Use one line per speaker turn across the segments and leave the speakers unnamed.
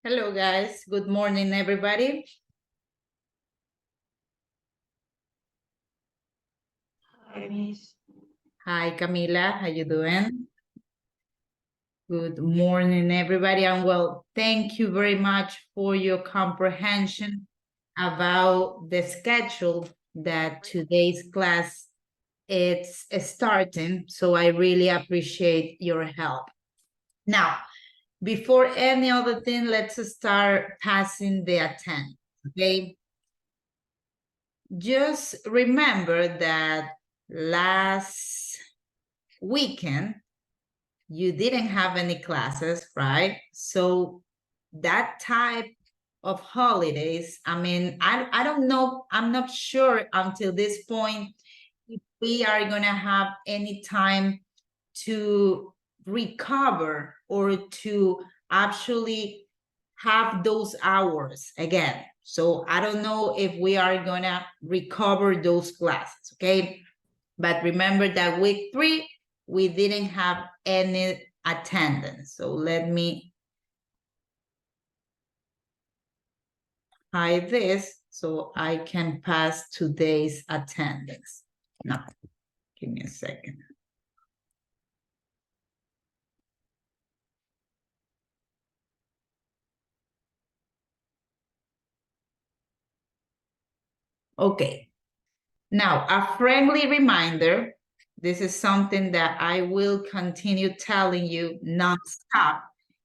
Hello, guys. Good morning, everybody.
Hi, Miss.
Hi, Camila. How you doing? Good morning, everybody. And well, thank you very much for your comprehension about the schedule that today's class it's starting. So I really appreciate your help. Now, before any other thing, let's start passing the attendance, okay? Just remember that last weekend, you didn't have any classes, right? So that type of holidays, I mean, I don't know, I'm not sure until this point if we are going to have any time to recover or to actually have those hours again. So I don't know if we are going to recover those classes, okay? But remember that week 3, we didn't have any attendance. So let me hide this so I can pass today's attendance. Now, give me a second. Okay, Now, a friendly reminder, this is something that I will continue telling you nonstop,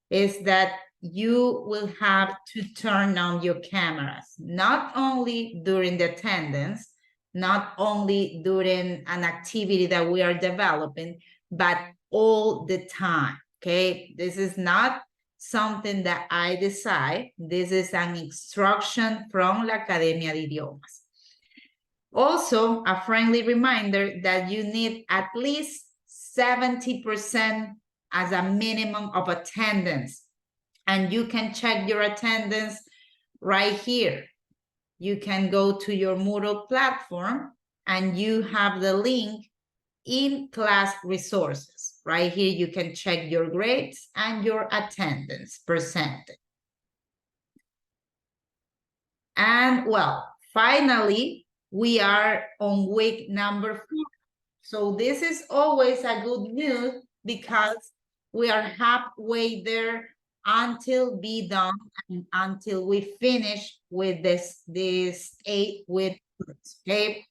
is that you will have to turn on your cameras, not only during the attendance, not only during an activity that we are developing, but all the time, okay? This is not something that I decide. This is an instruction from La Academia de Idiomas. Also, a friendly reminder that you need at least 70% as a minimum of attendance. And you can check your attendance right here. You can go to your Moodle platform and you have the link in class resources. Right here, you can check your grades and your attendance percentage. And well, finally, we are on week number 4. So this is always a good news because we are halfway there until be done and until we finish with this 8 weeks, okay?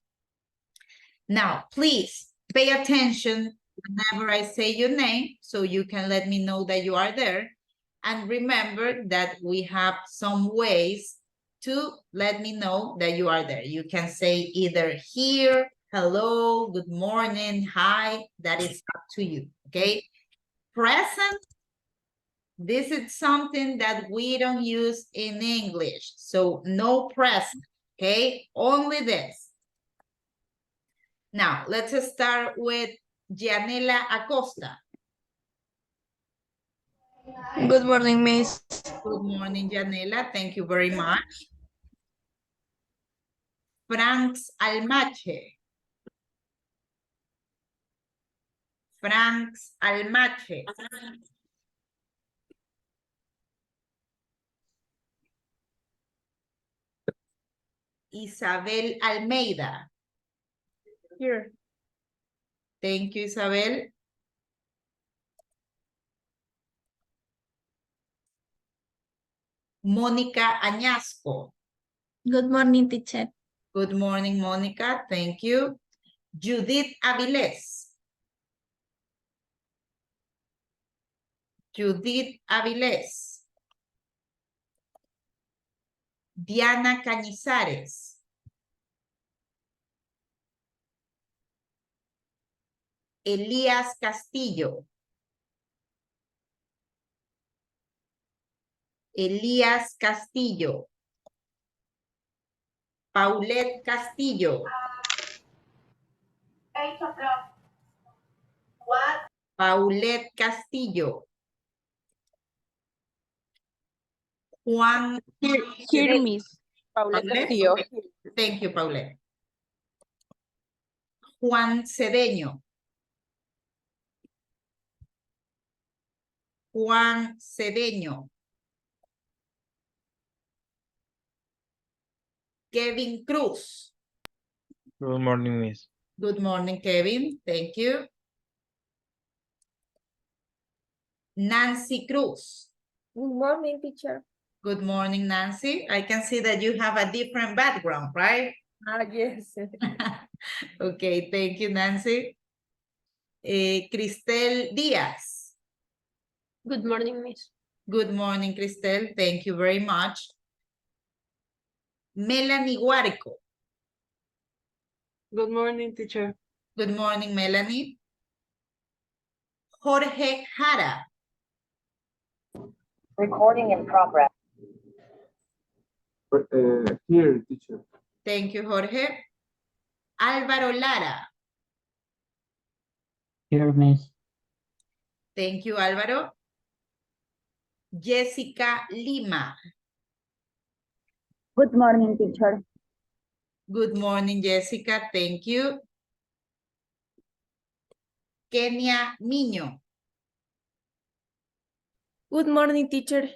Now, please pay attention whenever I say your name so you can let me know that you are there. And remember that we have some ways to let me know that you are there. You can say either here, hello, good morning, hi, that is up to you, okay? Present, this is something that we don't use in English. So no present, okay? Only this. Now, let's start with Gianela Acosta.
Good morning, Miss.
Good morning, Gianela. Thank you very much. Franks Almache. Franks Almache. Isabel Almeida.
Here.
Thank you, Isabel. Mónica Añasco.
Good morning, teacher.
Good morning, Mónica. Thank you. Judith Avilés. Judith Avilés. Diana Cañizares. Elías Castillo. Elías Castillo. Paulette Castillo.
8 o'clock. What?
Paulette Castillo. Juan.
Here, Miss. Paula
Paulette?
Castillo.
Okay. Thank you, Paulette. Juan Cedeño. Juan Cedeño. Kevin Cruz.
Good morning, Miss.
Good morning, Kevin. Thank you. Nancy Cruz.
Good morning, teacher.
Good morning, Nancy. I can see that you have a different background, right?
Yes.
Okay, thank you, Nancy. Cristel Diaz.
Good morning, Miss.
Good morning, Cristel. Thank you very much. Melanie Guarico.
Good morning, teacher.
Good morning, Melanie. Jorge Jara.
Recording in progress.
Here, teacher.
Thank you, Jorge. Álvaro Lara.
Here, Miss.
Thank you, Álvaro. Jessica Lima.
Good morning, teacher.
Good morning, Jessica. Thank you. Kenia Niño.
Good morning, teacher.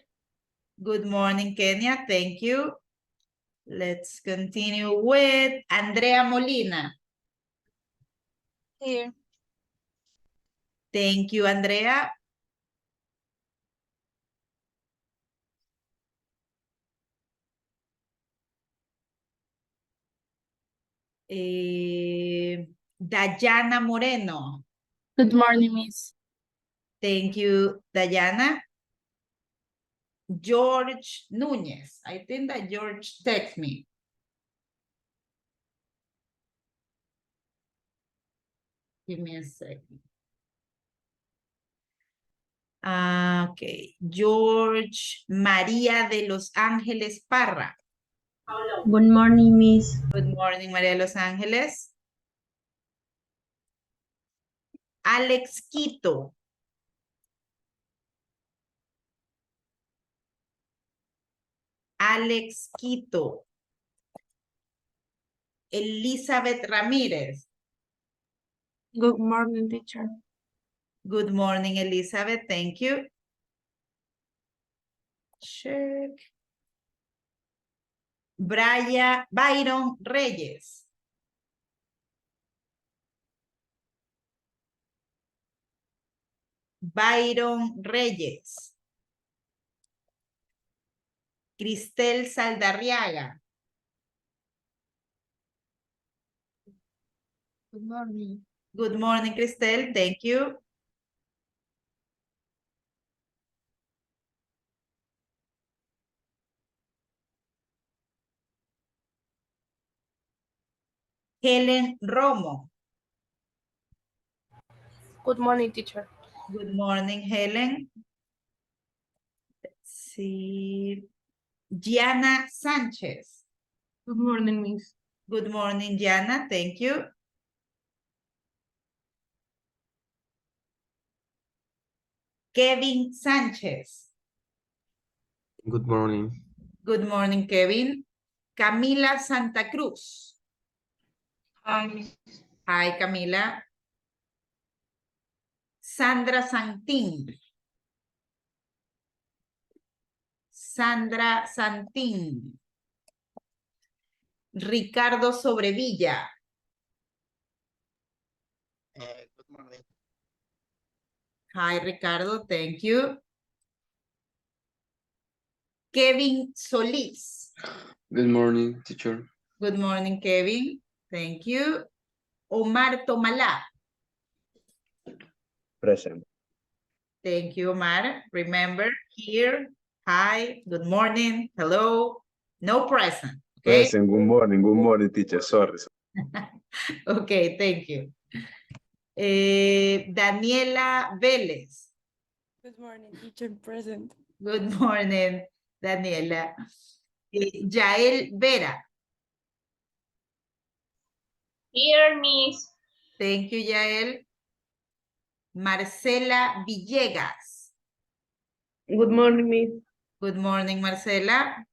Good morning, Kenia. Thank you. Let's continue with Andrea Molina.
Here.
Thank you, Andrea. Dayana Moreno.
Good morning, Miss.
Thank you, Dayana. George Núñez. I think that George texted me. Give me a second. Okay. George María de Los Ángeles Parra.
Good morning, Miss.
Good morning, María de Los Ángeles. Alex Quito. Alex Quito. Elizabeth Ramírez.
Good morning, teacher.
Good morning, Elizabeth. Thank you. Check. Byron Reyes. Byron Reyes. Cristel Saldarriaga.
Good morning.
Good morning, Cristel. Thank you. Helen Romo.
Good morning, teacher.
Good morning, Helen. Let's see. Gianna Sanchez.
Good morning, Miss.
Good morning, Gianna. Thank you. Kevin Sanchez.
Good morning.
Good morning, Kevin. Camila Santa Cruz.
Hi, Miss.
Hi, Camila. Sandra Santín. Sandra Santín. Ricardo Sobrevilla.
Good morning.
Hi, Ricardo. Thank you. Kevin Solís.
Good morning, teacher.
Good morning, Kevin. Thank you. Omar Tomalá.
Present.
Thank you, Omar. Remember, here, hi, good morning, hello, no present, okay?
Present. Good morning, teacher. Sorry.
Okay, thank you. Daniela Vélez.
Good morning, teacher. Present.
Good morning, Daniela. Yael Vera.
Here, Miss.
Thank you, Yael. Marcela Villegas.
Good morning, Miss.
Good morning, Marcela.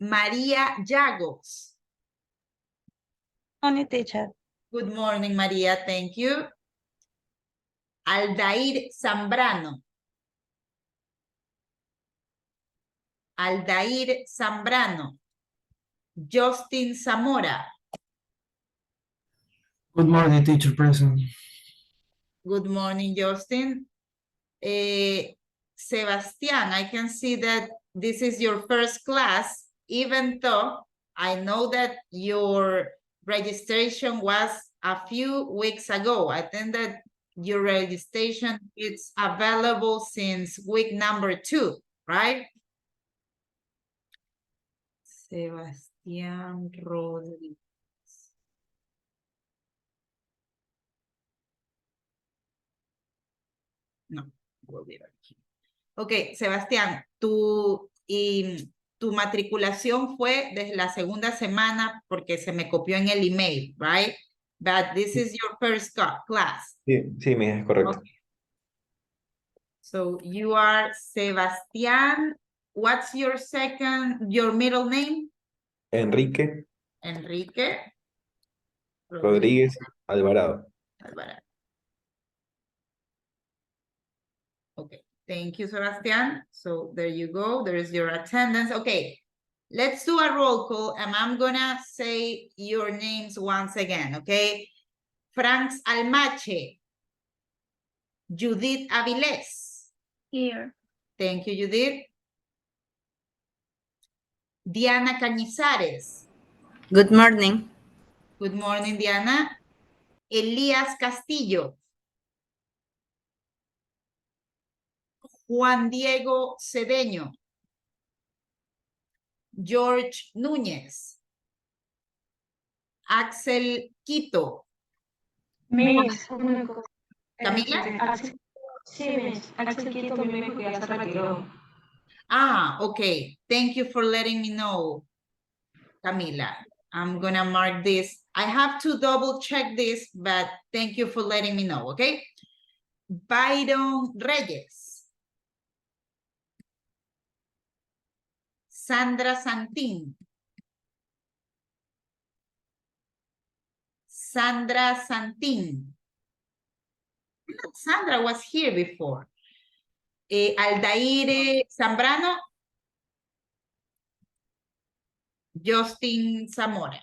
María Llagos.
Morning, teacher.
Good morning, María. Thank you. Aldair Zambrano. Aldair Zambrano. Justin Zamora.
Good morning, teacher present.
Good morning, Justin. Sebastian, I can see that this is your first class, even though I know that your registration was a few weeks ago. I think that your registration is available since week number 2, right? Sebastián Rodríguez. No, we'll be back here. Ok, Sebastián, tu matriculación fue desde la segunda semana porque se me copió en el email, right? But this is your first class.
Sí, es correcto.
Okay. So you are Sebastián. What's your middle name?
Enrique
Enrique
Rodríguez Alvarado.
Alvarado. Okay, thank you, Sebastián. So there you go. There is your attendance. Okay, let's do a roll call and I'm gonna say your names once again, okay? Franz Almache. Judith Avilés.
Here.
Thank you, Judith. Diana Cañizares.
Good morning.
Good morning, Diana. Elías Castillo. Juan Diego Cedeño. George Núñez. Axel Quito.
Miss.
Camila?
Sí, Miss. Axel Quito me dijo que ya se retiró.
Ah, okay. Thank you for letting me know, Camila. I'm gonna mark this. I have to double check this, but thank you for letting me know, okay? Byron Reyes. Sandra Santín. Sandra Santín. Sandra was here before. Aldaire Zambrano. Justin Zamora.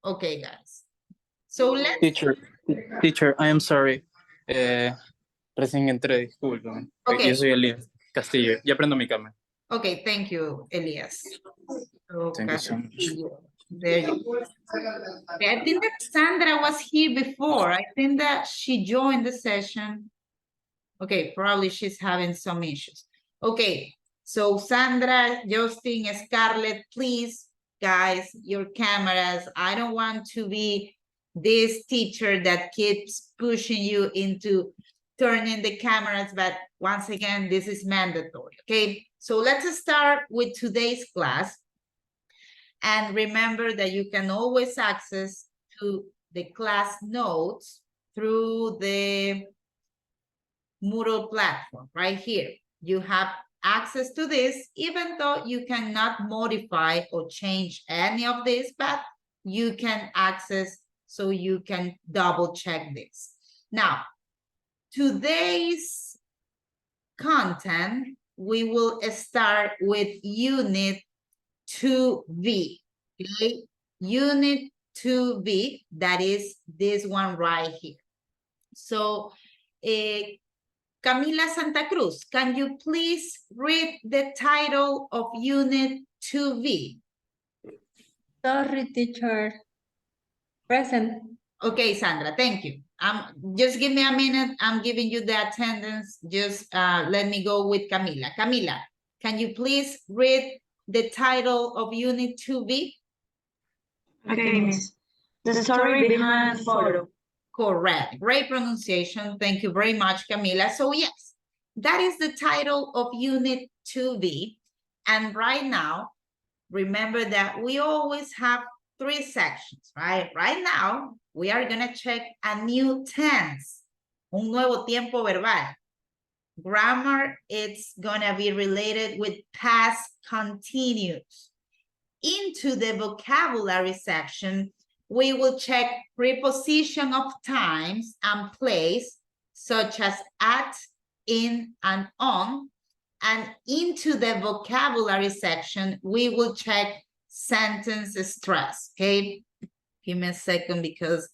Okay, guys. So let's...
Teacher, I am sorry. Recién entré, disculpen.
Okay.
Yo soy Elías Castillo. Ya prendo mi cámara.
Okay, thank you, Elias.
Thank you so much.
There you go. I think that Sandra was here before. I think that she joined the session. Okay, probably she's having some issues. Okay, so Sandra, Justin, Scarlett, please, guys, your cameras. I don't want to be this teacher that keeps pushing you into turning the cameras, but once again, this is mandatory, okay? So let's start with today's class. And remember that you can always access to the class notes through the Moodle platform right here. You have access to this, even though you cannot modify or change any of this, but you can access so you can double check this. Now, today's content, we will start with Unit 2B, okay? Unit 2B, that is this one right here. So, Camila Santa Cruz, can you please read the title of Unit 2B?
Sorry, teacher. Present.
Okay, Sandra, thank you. Just give me a minute. I'm giving you the attendance. Just let me go with Camila. Camila, can you please read the title of Unit 2B?
Okay, Miss. The story behind photo.
Correct. Great pronunciation. Thank you very much, Camila. So yes, that is the title of Unit 2B. And right now, remember that we always have 3 sections, right? Right now, we are going to check a new tense, un nuevo tiempo verbal. Grammar, it's going to be related with past continuous. Into the vocabulary section, we will check preposition of times and place, such as at, in, and on. And into the vocabulary section, we will check sentence stress, okay? Give me a second because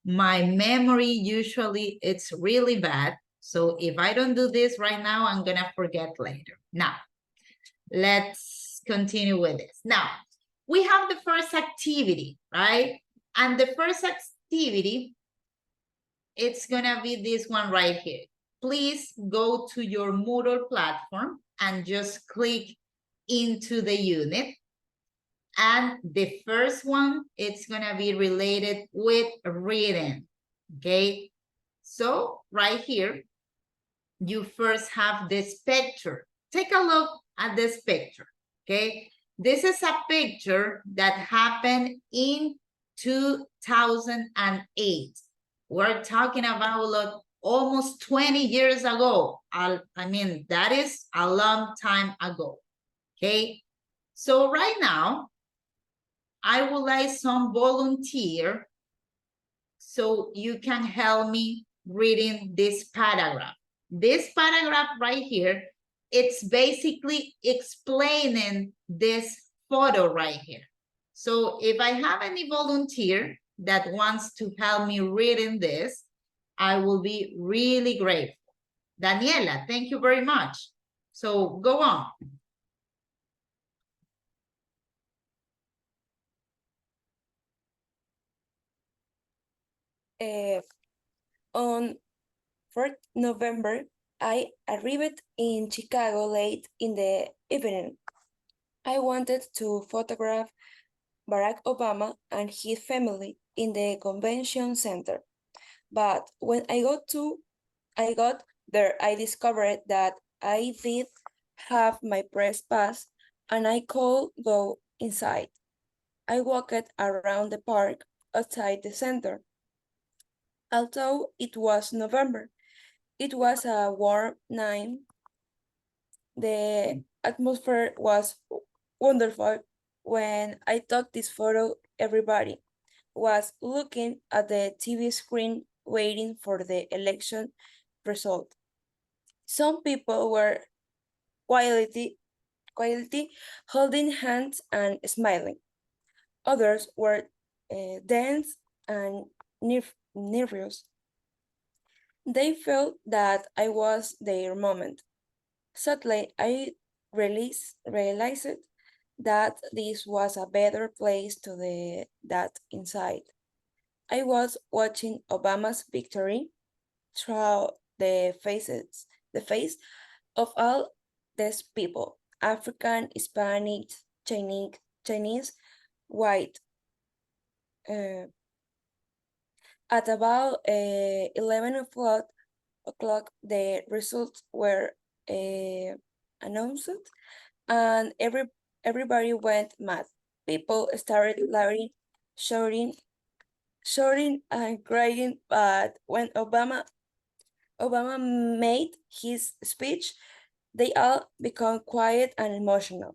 my memory usually it's really bad. So if I don't do this right now, I'm gonna forget later. Now, let's continue with this. Now, we have the first activity, right? And the first activity, it's gonna be this one right here. Please go to your Moodle platform and just click into the unit. And the first one, it's gonna be related with reading, okay? So right here, you first have this picture. Take a look at this picture, okay? This is a picture that happened in 2008. We're talking about almost 20 years ago. I mean, that is a long time ago, okay? So right now, I would like some volunteer so you can help me reading this paragraph. This paragraph right here, it's basically explaining this photo right here. So if I have any volunteer that wants to help me reading this, I will be really grateful. Daniela, thank you very much. So go on.
On 4th November, I arrived in Chicago late in the evening. I wanted to photograph Barack Obama and his family in the convention center. But when I got there, I discovered that I did have my press pass and I could go inside. I walked around the park outside the center. Although it was November, it was a warm night. The atmosphere was wonderful. When I took this photo, everybody was looking at the TV screen waiting for the election result. Some people were quietly holding hands and smiling. Others were dense and nervous. They felt that I was their moment. Suddenly, I realized that this was a better place to that inside. I was watching Obama's victory through the face of all these people: African, Hispanic, Chinese, white. At about 11 o'clock, the results were announced, and everybody went mad. People started laughing, shouting, and crying. But when Obama made his speech, they all became quiet and emotional.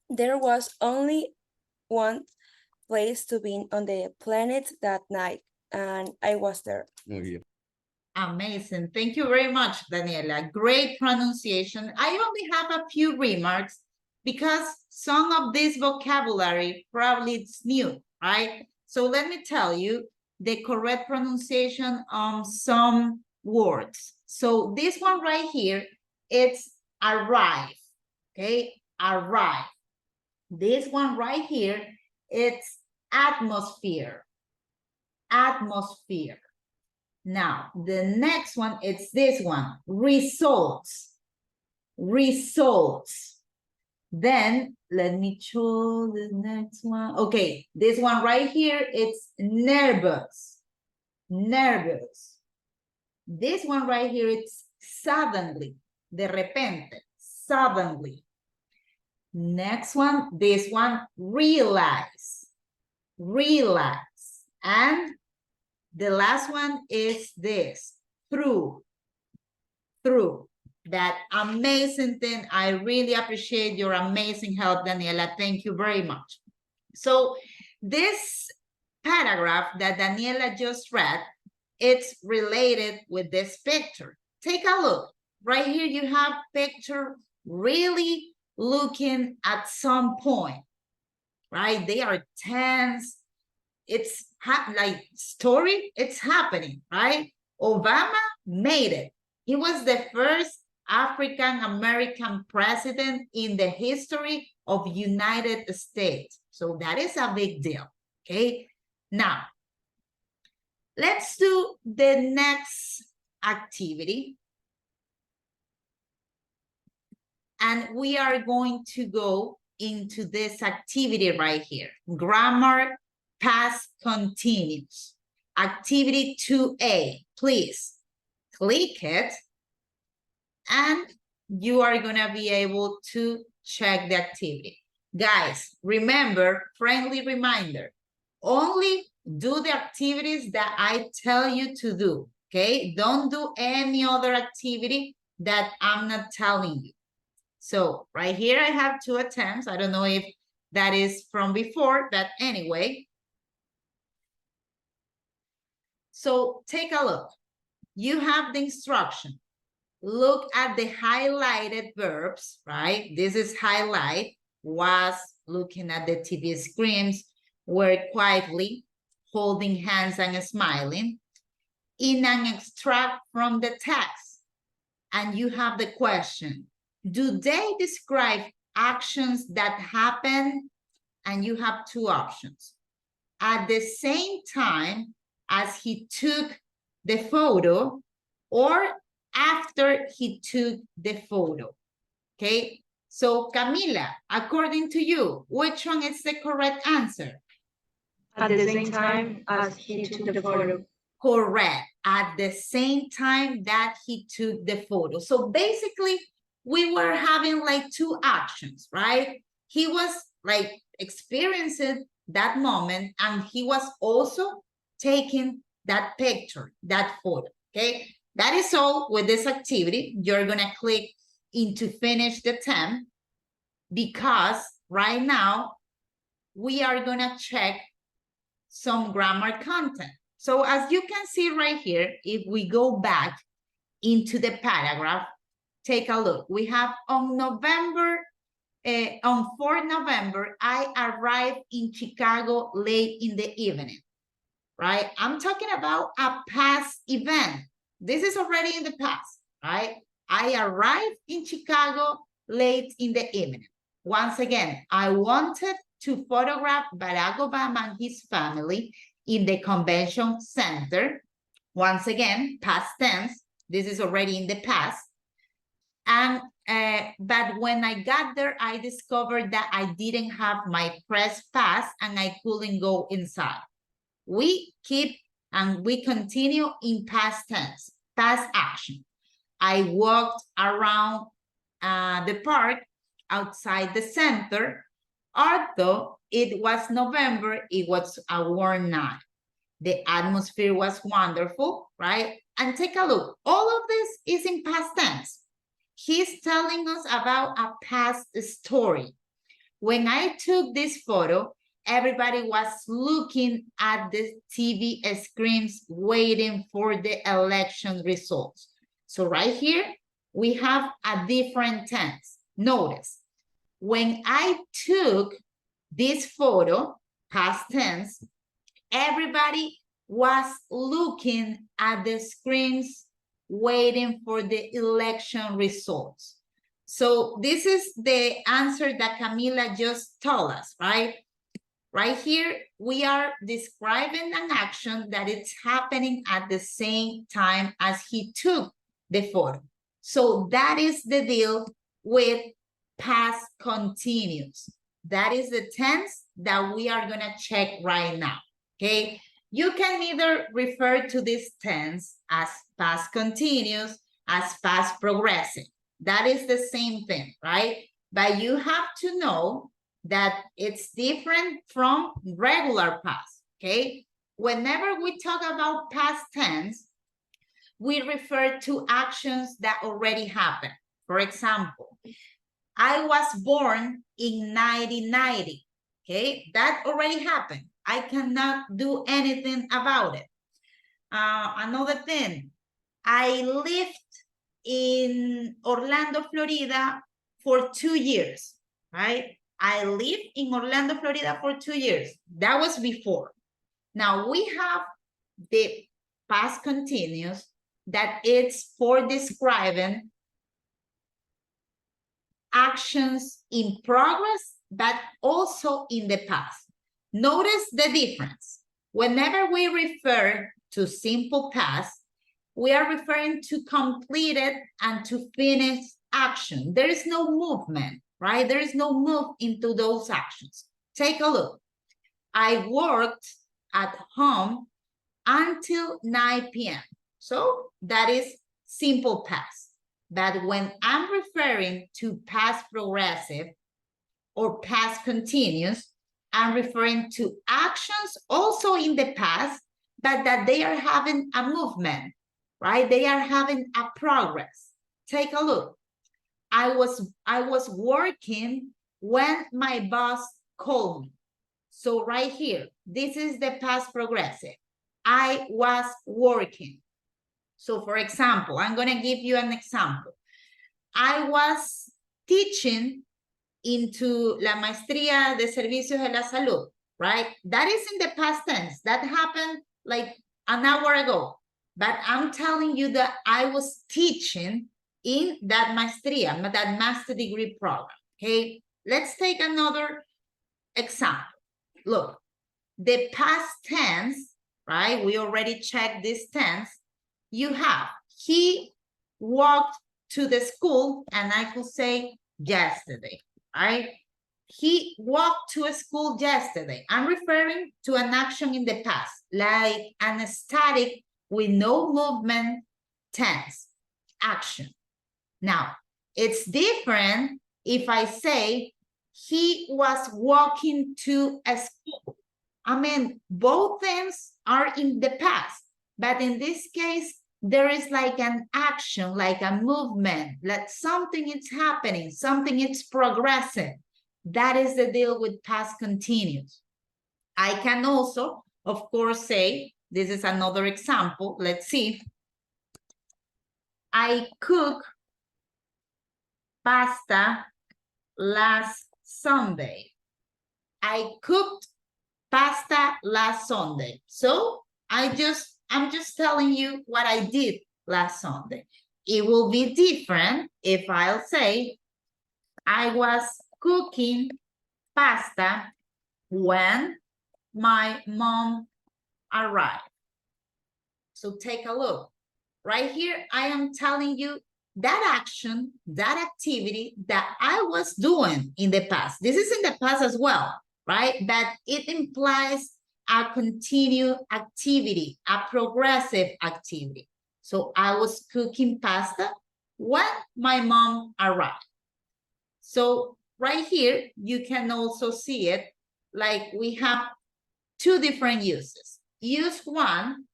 There was only one place to be on the planet that night, and I was there.
Amazing. Thank you very much, Daniela. Great pronunciation. I only have a few remarks because some of this vocabulary probably it's new, right? So let me tell you the correct pronunciation on some words. So this one right here, it's arrive, okay? Arrive. This one right here, it's atmosphere. Atmosphere. Now, the next one, it's this one, results. Results. Then, let me show the next one. Okay, this one right here, it's nervous. Nervous. This one right here, it's suddenly. De repente. Suddenly. Next one, this one, realize. Realize. And the last one is this, through. Through. That amazing thing. I really appreciate your amazing help, Daniela. Thank you very much. So this paragraph that Daniela just read, it's related with this picture. Take a look. Right here you have picture really looking at some point, right? They are tense. It's like story, it's happening, right? Obama made it. He was the first African-American president in the history of United States. So that is a big deal, okay? Now, let's do the next activity. And we are going to go into this activity right here. Grammar past continuous. Activity 2A, please click it and you are gonna be able to check the activity. Guys, remember, friendly reminder, only do the activities that I tell you to do, okay? Don't do any other activity that I'm not telling you. So right here, I have 2 attempts. I don't know if that is from before, but anyway. So take a look. You have the instruction. Look at the highlighted verbs, right? This is highlight, was looking at the TV screens, were quietly, holding hands and smiling. In an extract from the text, and you have the question, do they describe actions that happen? And you have 2 options. At the same time, as he took the photo or after he took the photo. Okay, so Camila, according to you, which one is the correct answer?
At the same time as he took the photo.
Correct, at the same time that he took the photo. So basically, we were having like two actions, right? He was like experiencing that moment and he was also taking that picture, that photo, okay? That is all with this activity. You're gonna click into finish the 10 because right now we are gonna check some grammar content. So as you can see right here, if we go back into the paragraph, take a look. We have on 4 November, I arrived in Chicago late in the evening, right? I'm talking about a past event. This is already in the past, right? I arrived in Chicago late in the evening. Once again, I wanted to photograph Barack Obama and his family in the convention center. Once again, past tense. This is already in the past. And but when I got there, I discovered that I didn't have my press pass and I couldn't go inside. We keep and we continue in past tense, past action. I walked around the park outside the center. Although it was November, it was a warm night. The atmosphere was wonderful, right? And take a look. All of this is in past tense. He's telling us about a past story. When I took this photo, everybody was looking at the TV screens waiting for the election results. So right here, we have a different tense. Notice, when I took this photo, past tense, everybody was looking at the screens waiting for the election results. So this is the answer that Camila just told us, right? Right here, we are describing an action that it's happening at the same time as he took the photo. So that is the deal with past continuous. That is the tense that we are gonna check right now, okay? You can either refer to this tense as past continuous, as past progressive. That is the same thing, right? But you have to know that it's different from regular past, okay? Whenever we talk about past tense, we refer to actions that already happened. For example, I was born in 1990, okay? That already happened. I cannot do anything about it. Another thing, I lived in Orlando, Florida for 2 years, right? I lived in Orlando, Florida for 2 years. That was before. Now we have the past continuous that it's for describing actions in progress, but also in the past. Notice the difference. Whenever we refer to simple past, we are referring to completed and to finished action. There is no movement, right? There is no move into those actions. Take a look. I worked at home until 9 p.m. So that is simple past. But when I'm referring to past progressive or past continuous, I'm referring to actions also in the past, but that they are having a movement, right? They are having a progress. Take a look. I was working when my boss called me. So right here, this is the past progressive. I was working. So for example, I'm going to give you an example. I was teaching into La Maestría de Servicios de la Salud, right? That is in the past tense. That happened like an hour ago. But I'm telling you that I was teaching in that Maestría, that master degree program, okay? Let's take another example. Look, the past tense right? We already checked this tense. You have, he walked to the school, and I could say yesterday, right? He walked to a school yesterday. I'm referring to an action in the past, like an static with no movement tense action. Now, it's different if I say he was walking to a school. I mean, both things are in the past, but in this case, there is like an action, like a movement, like something is happening, something is progressing. That is the deal with past continuous. I can also, of course, say, this is another example. Let's see. I cook pasta last Sunday. I cooked pasta last Sunday. So I'm just telling you what I did last Sunday. It will be different if I'll say I was cooking pasta when my mom arrived. So take a look. Right here, I am telling you that action, that activity that I was doing in the past. This is in the past as well, right? But it implies a continued activity, a progressive activity. So I was cooking pasta when my mom arrived. So right here, you can also see it like we have two different uses. Use one,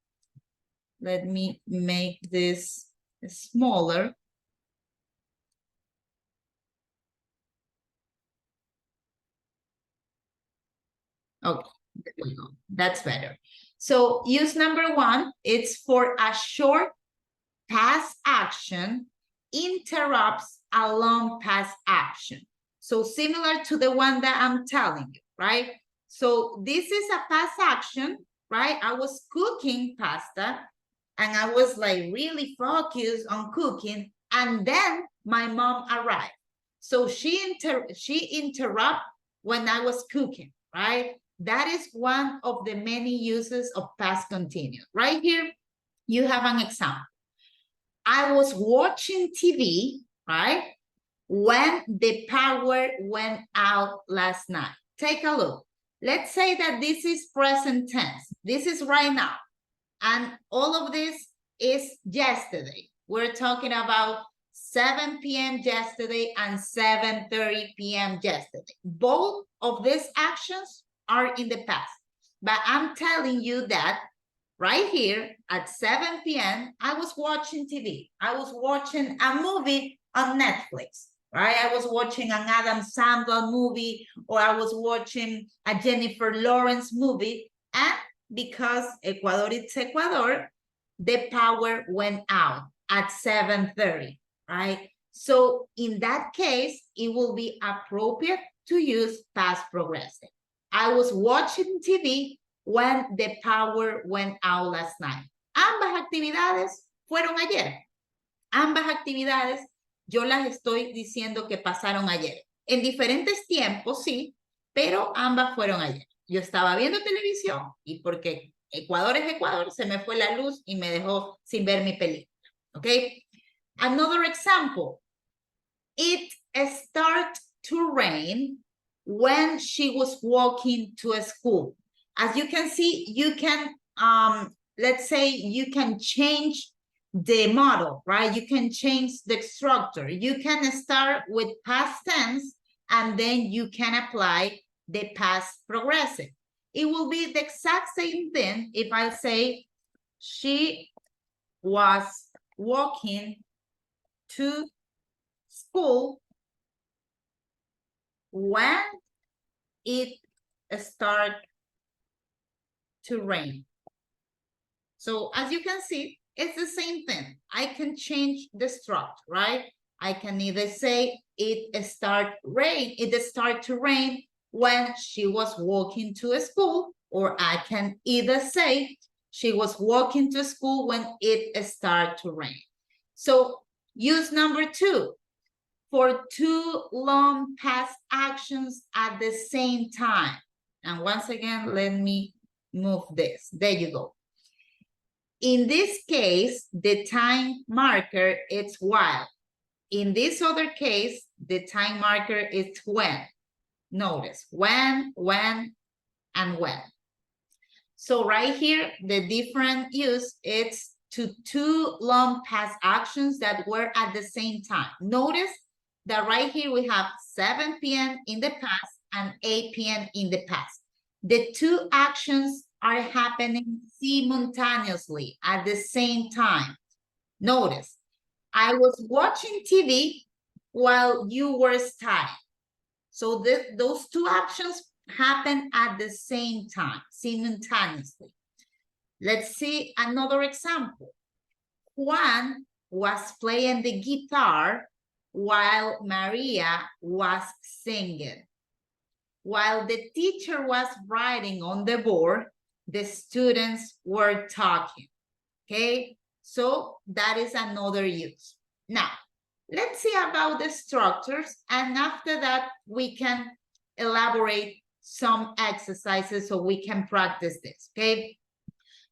let me make this smaller. Okay, there we go. That's better. So use number one, it's for a short past action interrupts a long past action. So similar to the one that I'm telling you, right? So this is a past action, right? I was cooking pasta and I was like really focused on cooking, and then my mom arrived. So she interrupted when I was cooking, right? That is one of the many uses of past continuous. Right here, you have an example. I was watching TV, right, when the power went out last night. Take a look. Let's say that this is present tense. This is right now. And all of this is yesterday. We're talking about 7 p.m. yesterday and 7:30 p.m. yesterday. Both of these actions are in the past. But I'm telling you that right here at 7 p.m., I was watching TV. I was watching a movie on Netflix, right? I was watching an Adam Sandler movie, or I was watching a Jennifer Lawrence movie. And because Ecuador is Ecuador, the power went out at 7:30, right? So in that case, it will be appropriate to use past progressive. I was watching TV when the power went out last night. Ambas actividades fueron ayer. Ambas actividades yo las estoy diciendo que pasaron ayer. En diferentes tiempos, sí, pero ambas fueron ayer. Yo estaba viendo televisión y porque Ecuador es Ecuador, se me fue la luz y me dejó sin ver mi película. Okay? Another example. It started to rain when she was walking to a school. As you can see, you can, let's say you can change the model, right? You can change the structure. You can start with past tense and then you can apply the past progressive. It will be the exact same thing if I say she was walking to school when it started to rain. So as you can see, it's the same thing. I can change the structure, right? I can either say it started to rain when she was walking to a school, or I can either say she was walking to school when it started to rain. So use number two. For two long past actions at the same time. And once again, let me move this. There you go. In this case, the time marker is while. In this other case, the time marker is when. Notice when, and when. So right here, the different use is to two long past actions that were at the same time. Notice that right here we have 7 p.m. in the past and 8 p.m. in the past. The two actions are happening simultaneously at the same time. Notice, I was watching TV while you were studying. So those two actions happen at the same time, simultaneously. Let's see another example. Juan was playing the guitar while Maria was singing. While the teacher was writing on the board, the students were talking, okay? So that is another use. Now, let's see about the structures, and after that, we can elaborate some exercises so we can practice this, okay?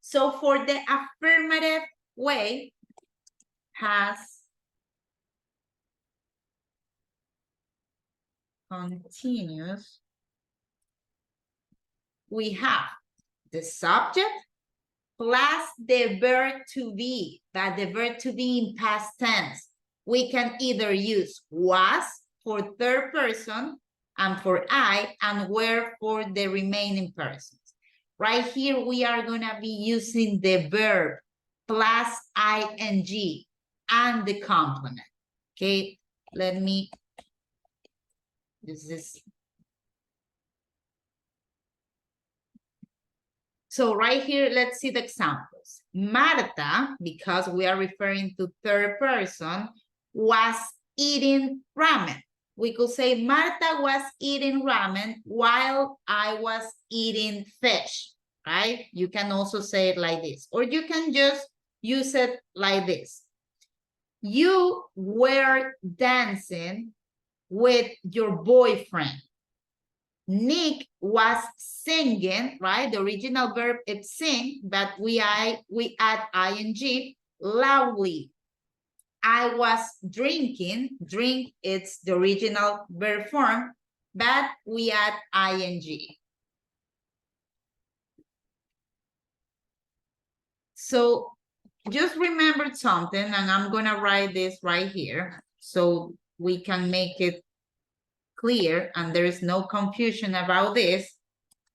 So for the affirmative way, has, continuous, we have the subject plus the verb to be, but the verb to be in past tense. We can either use was for third person and for I, and were for the remaining persons. Right here, we are gonna be using the verb plus ing and the complement. Okay, let me, this is, so right here, let's see the examples. Marta, because we are referring to third person, was eating ramen. We could say Marta was eating ramen while I was eating fish, right? You can also say it like this, or you can just use it like this. You were dancing with your boyfriend. Nick was singing, right? The original verb is sing, but we add ing, loudly. I was drinking, drink, it's the original verb form, but we add ing. So just remember something, and I'm gonna write this right here so we can make it clear and there is no confusion about this.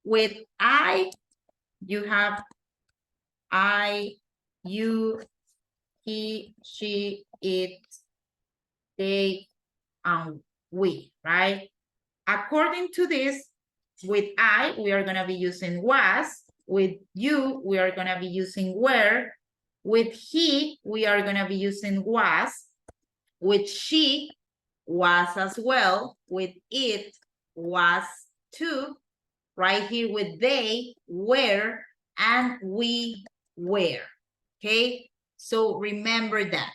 With I, you have I, you, he, she, it, they, and we, right? According to this, with I, we are gonna be using was. With you, we are gonna be using were. With he, we are gonna be using was. With she, was as well. With it, was too. Right here with they, were, and we were. Okay, so remember that.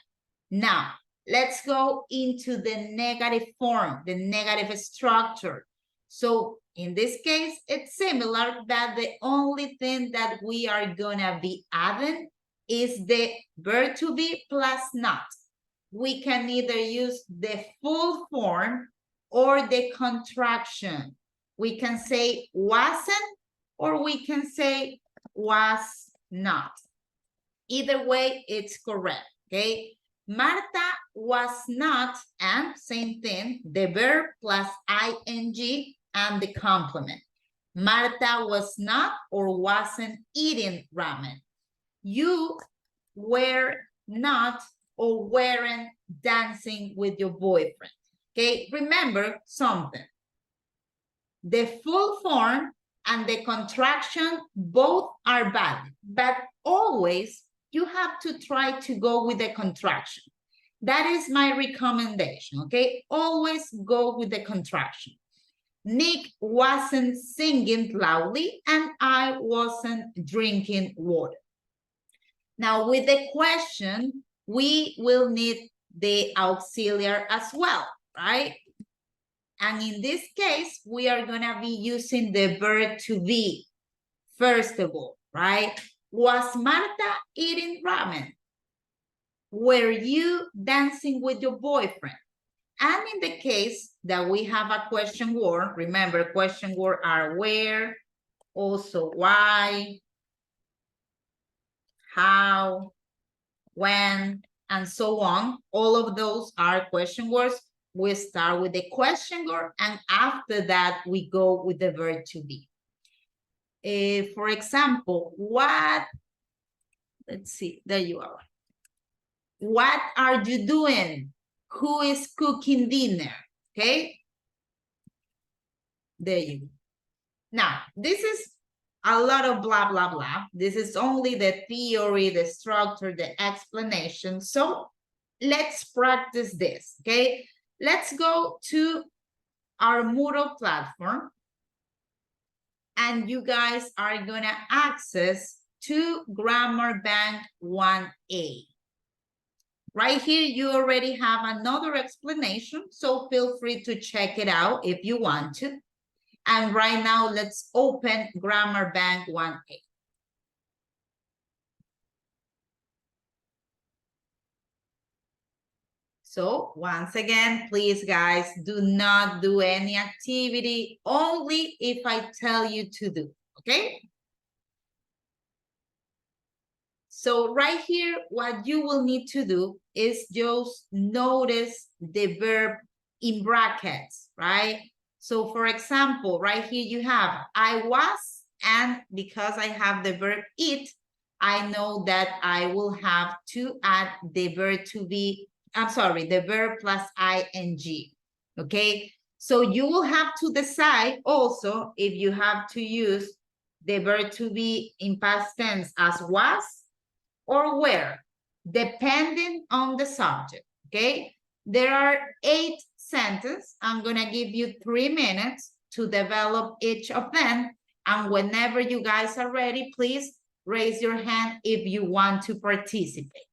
Now, let's go into the negative form, the negative structure. So in this case, it's similar, but the only thing that we are gonna be adding is the verb to be plus not. We can either use the full form or the contraction. We can say wasn't, or we can say was not. Either way, it's correct, okay? Marta was not, and same thing, the verb plus ing and the complement. Marta was not or wasn't eating ramen. You were not or weren't dancing with your boyfriend, okay? Remember something. The full form and the contraction both are valid, but always you have to try to go with the contraction. That is my recommendation, okay? Always go with the contraction. Nick wasn't singing loudly and I wasn't drinking water. Now with the question, we will need the auxiliary as well, right? And in this case, we are gonna be using the verb to be, first of all, right? Was Marta eating ramen? Were you dancing with your boyfriend? And in the case that we have a question word, remember question word are where, also why, how, when, and so on. All of those are question words. We start with the question word, and after that, we go with the verb to be. For example, what, let's see, there you are. What are you doing? Who is cooking dinner? Okay. There you go. Now, this is a lot of blah, blah, blah. This is only the theory, the structure, the explanation. So let's practice this, okay? Let's go to our Moodle platform. And you guys are gonna access to Grammar Bank 1A. Right here, you already have another explanation, so feel free to check it out if you want to. And right now, let's open Grammar Bank 1A. So once again, please guys, do not do any activity, only if I tell you to do, okay? So right here, what you will need to do is just notice the verb in brackets, right? So for example, right here you have I was, and because I have the verb eat, I know that I will have to add the verb to be, I'm sorry, the verb plus ing, okay? So you will have to decide also if you have to use the verb to be in past tense as was or where, depending on the subject, okay? There are 8 sentences. I'm gonna give you 3 minutes to develop each of them. And whenever you guys are ready, please raise your hand if you want to participate.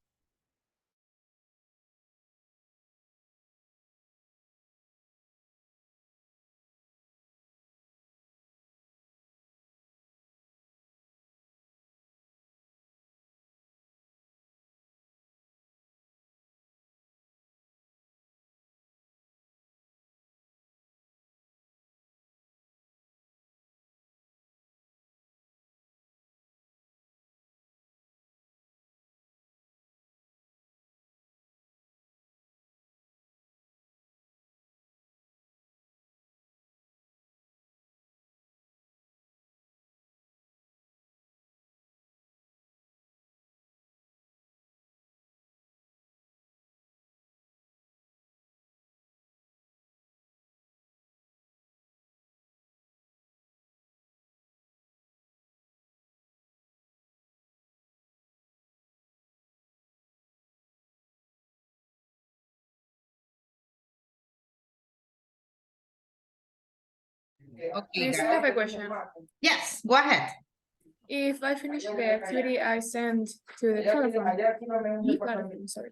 Okay,
I still have a question.
yes, go ahead.
If I finish the activity I sent to the platform, sorry.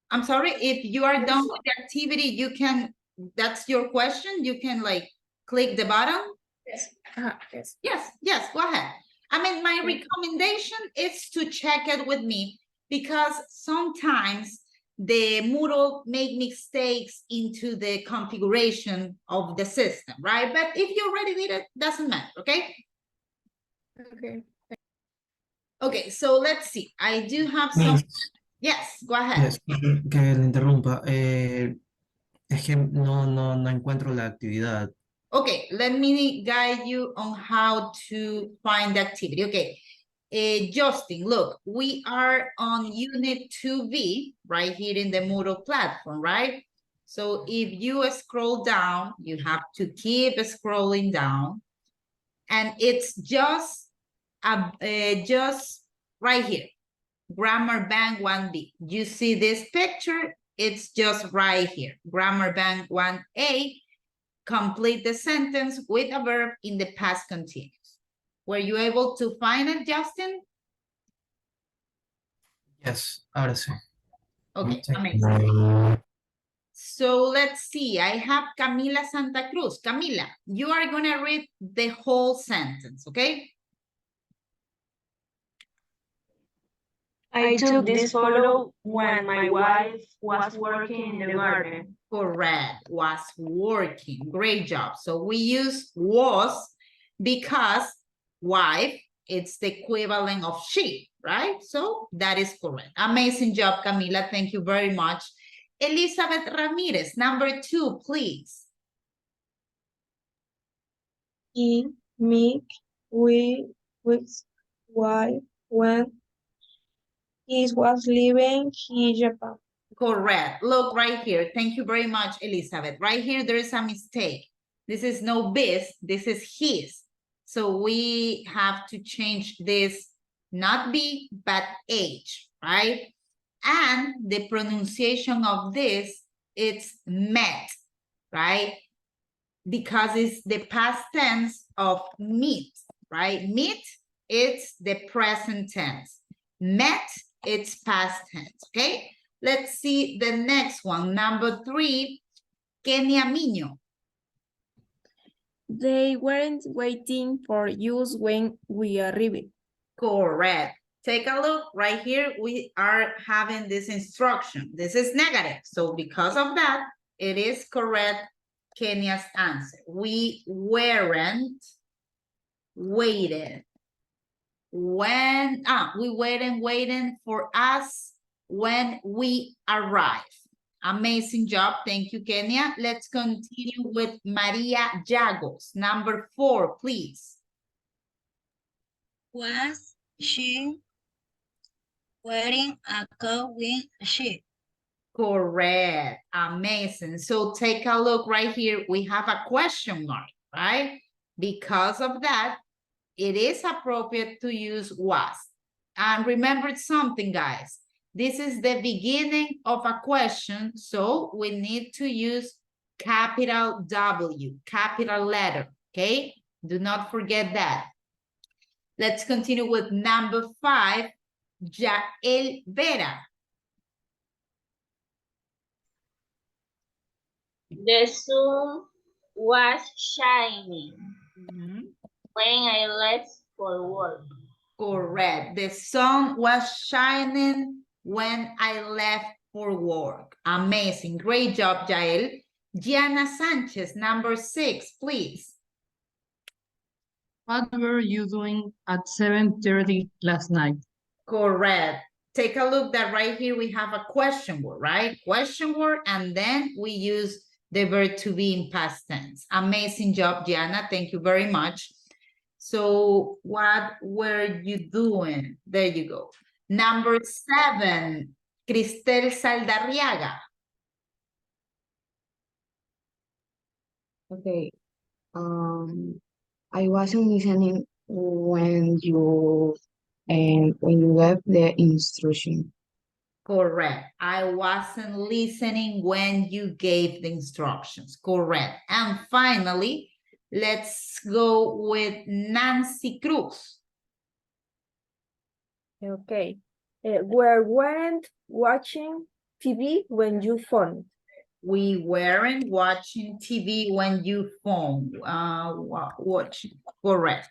I'm sorry, if you are done with the activity, you can, that's your question, you can like click the button.
Yes.
Yes, yes, go ahead. I mean, my recommendation is to check it with me because sometimes the Moodle make mistakes into the configuration of the system, right? But if you already did it, doesn't matter, okay?
Okay.
Okay, so let's see. I do have some.
Miss,
Yes, go ahead.
yes, que le interrumpa. Es que no encuentro la actividad.
Okay, let me guide you on how to find the activity. Okay, Justin, look, we are on Unit 2B right here in the Moodle platform, right? So if you scroll down, you have to keep scrolling down, and it's just right here, Grammar Bank 1B. You see this picture? It's just right here, Grammar Bank 1A. Complete the sentence with a verb in the past continuous. Were you able to find it, Justin?
Yes, ahora sí.
Okay, amazing. So let's see, I have Camila Santa Cruz. Camila, you are gonna read the whole sentence, okay?
I took this photo when my wife was working in the garden.
Correct, was working. Great job. So we use was because wife, it's the equivalent of she, right? So that is correct. Amazing job, Camila. Thank you very much. Elizabeth Ramirez, number 2, please.
He, me, we, with, why, when he was living in Japan.
Correct. Look right here. Thank you very much, Elizabeth. Right here, there is a mistake. This is no bis, this is his. So we have to change this, not be, but H, right? And the pronunciation of this, it's met, right? Because it's the past tense of meet, right? Meet, it's the present tense. Met, it's past tense, okay? Let's see the next one. Number 3, Kenia Miño.
They weren't waiting for us when we arrived.
Correct. Take a look right here. We are having this instruction. This is negative. So because of that, it is correct, Kenia's answer. We weren't waiting. When, we weren't waiting for us when we arrived. Amazing job. Thank you, Kenia. Let's continue with Maria Jagos. Number 4, please.
Was she wearing a coat with a sheet?
Correct. Amazing. So take a look right here. We have a question mark, right? Because of that, it is appropriate to use was. And remember something, guys. This is the beginning of a question, so we need to use capital W, capital letter, okay? Do not forget that. Let's continue with number 5, Jael Vera.
The sun was shining when I left for work.
Correct. The sun was shining when I left for work. Amazing. Great job, Jael. Gianna Sanchez, number 6, please.
What were you doing at 7:30 last night?
Correct. Take a look that right here we have a question word, right? Question word, and then we use the verb to be in past tense. Amazing job, Gianna. Thank you very much. So what were you doing? There you go. Number 7, Cristel Saldarriaga.
Okay. I wasn't listening when you gave the instruction.
Correct. I wasn't listening when you gave the instructions. Correct. And finally, let's go with Nancy Cruz.
Okay. We weren't watching TV when you phoned.
We weren't watching TV when you phoned. Watching. Correct.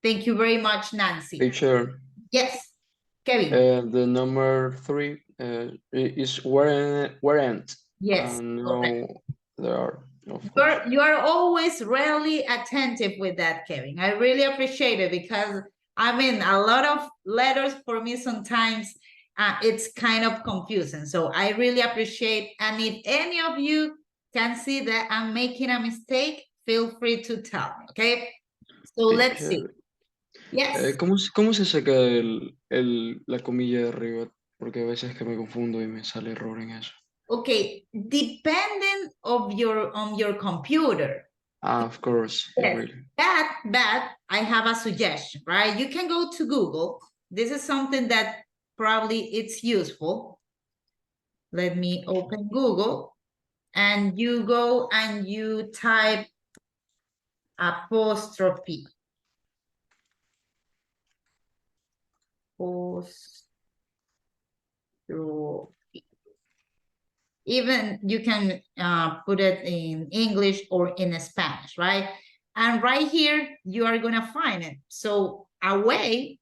Thank you very much, Nancy.
Teacher,
Yes, Kevin.
the number 3 is weren't.
Yes,
No,
correct.
there are. Of course.
You are always really attentive with that, Kevin. I really appreciate it because, I mean, a lot of letters for me sometimes, it's kind of confusing. So I really appreciate, and if any of you can see that I'm making a mistake, feel free to tell me, okay? So let's see. Yes.
¿Cómo se saca la comilla de arriba? Porque a veces que me confundo y me sale error en eso.
Okay, depending on your computer.
Of course.
Yes.
Really.
But I have a suggestion, right? You can go to Google. This is something that probably it's useful. Let me open Google, and you go and you type apostrophe. Even you can put it in English or in Spanish, right? And right here, you are gonna find it. So a way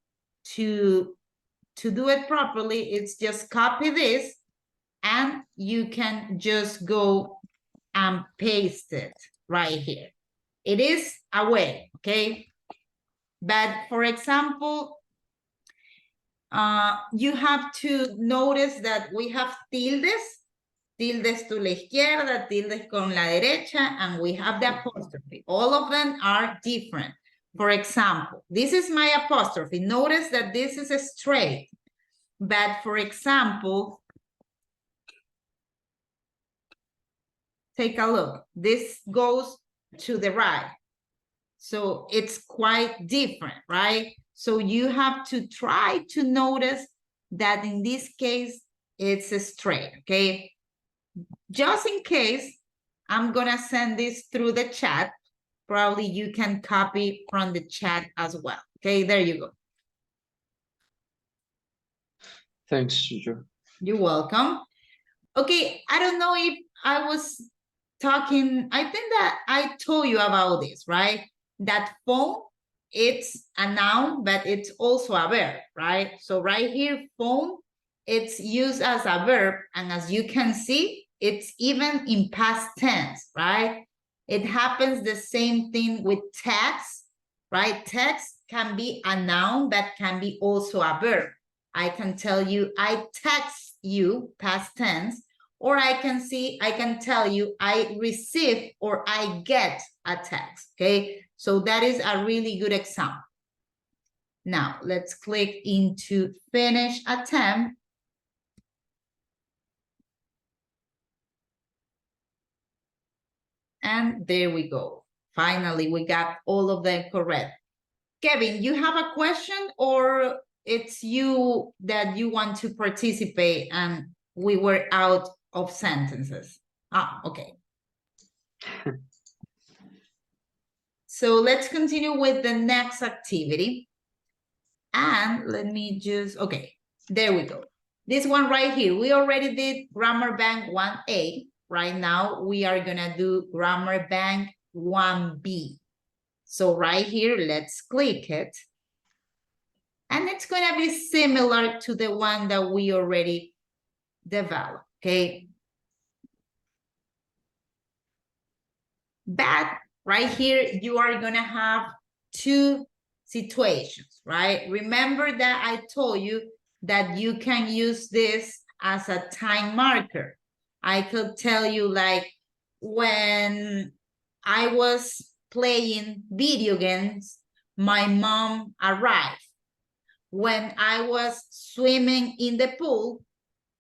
to to do it properly, it's just copy this and you can just go and paste it right here. It is a way, okay? But for example, you have to notice that we have tildes to la izquierda, tildes con la derecha, and we have the apostrophe. All of them are different. For example, this is my apostrophe. Notice that this is a straight. But for example, take a look. This goes to the right. So it's quite different, right? So you have to try to notice that in this case, it's a straight, okay? Just in case, I'm gonna send this through the chat. Probably you can copy from the chat as well. Okay, there you go.
Thanks, teacher.
You're welcome. Okay, I don't know if I was talking, I think that I told you about this, right? That phone, it's a noun, but it's also a verb, right? So right here, phone, it's used as a verb, and as you can see, it's even in past tense, right? It happens the same thing with text, right? Text can be a noun, but can be also a verb. I can tell you, I text you, past tense, or I can tell you, I receive or I get a text, okay? So that is a really good example. Now, let's click into finish attempt. And there we go. Finally, we got all of them correct. Kevin, you have a question, or it's you that you want to participate and we were out of sentences? Ah, okay. So let's continue with the next activity. And let me just, okay, there we go. This one right here, we already did Grammar Bank 1A. Right now, we are gonna do Grammar Bank 1B. So right here, let's click it. And it's gonna be similar to the one that we already developed, okay? But right here, you are gonna have two situations, right? Remember that I told you that you can use this as a time marker. I could tell you, like, when I was playing video games, my mom arrived. When I was swimming in the pool,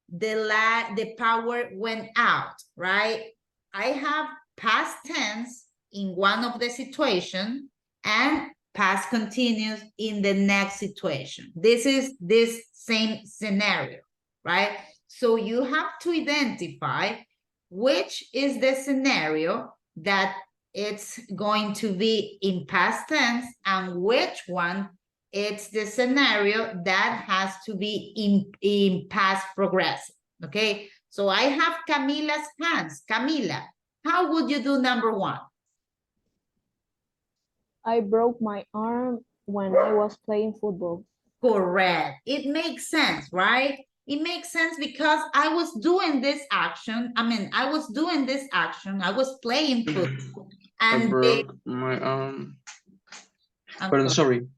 the power went out, right? I have past tense in one of the situation and past continuous in the next situation. This is this same scenario, right? So you have to identify which is the scenario that it's going to be in past tense and which one it's the scenario that has to be in past progressive, okay? So I have Camila's hands. Camila, how would you do number one?
I broke my arm when I was playing football.
Correct. It makes sense, right? It makes sense because I was doing this action. I was doing this action. I was playing football. And
I broke my arm.
I'm
sorry.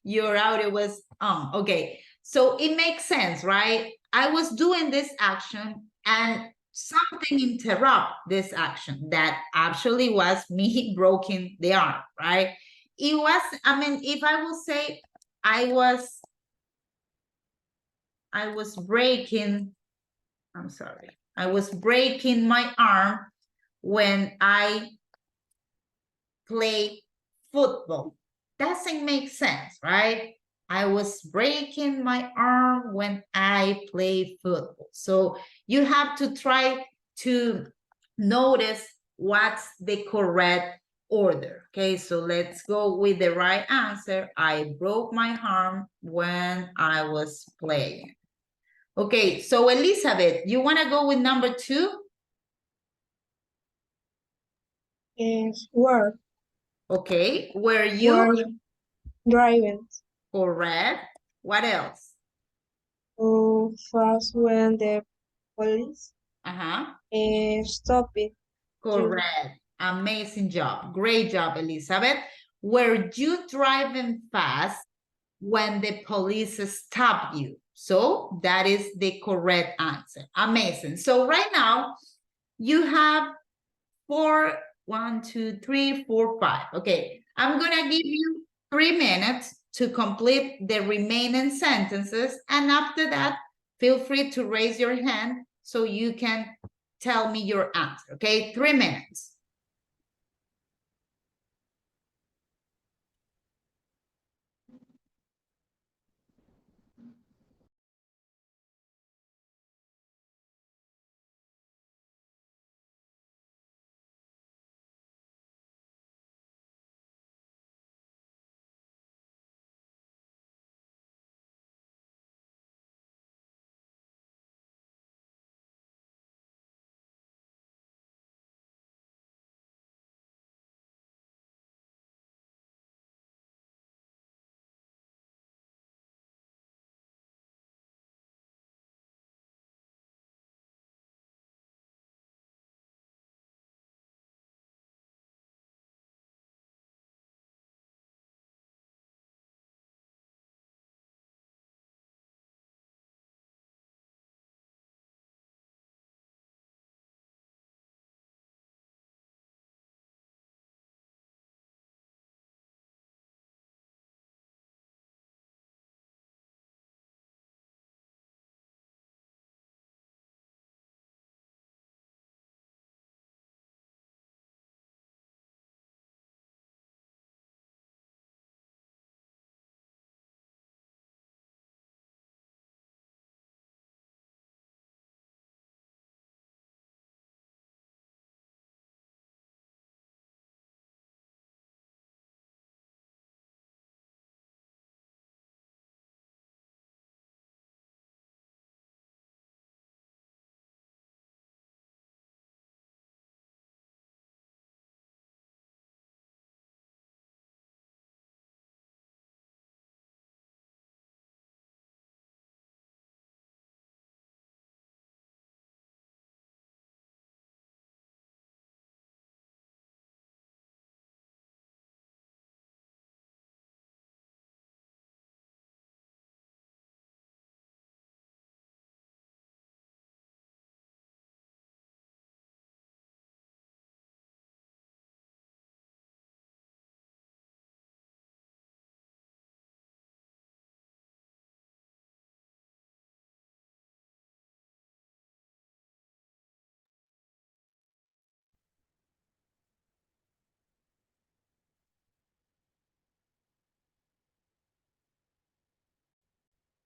Your audio was on. Okay. So it makes sense, right? I was doing this action and something interrupt this action that actually was me breaking the arm, right? It was, if I will say I was breaking, I'm sorry. I was breaking my arm when I play football. Doesn't make sense, right? I was breaking my arm when I play football. So you have to try to notice what's the correct order. Okay, so let's go with the right answer. I broke my arm when I was playing. Okay, so Elizabeth, you want to go with number two?
Yes, were.
Okay, were you
Driving.
correct? What else?
Too fast when the police stop it.
Correct. Amazing job. Great job, Elizabeth. Were you driving fast when the police stopped you? So that is the correct answer. Amazing. So right now you have 4, 1, 2, 3, 4, 5. Okay, I'm gonna give you 3 minutes to complete the remaining sentences, and after that, feel free to raise your hand so you can tell me your answer. Okay, 3 minutes.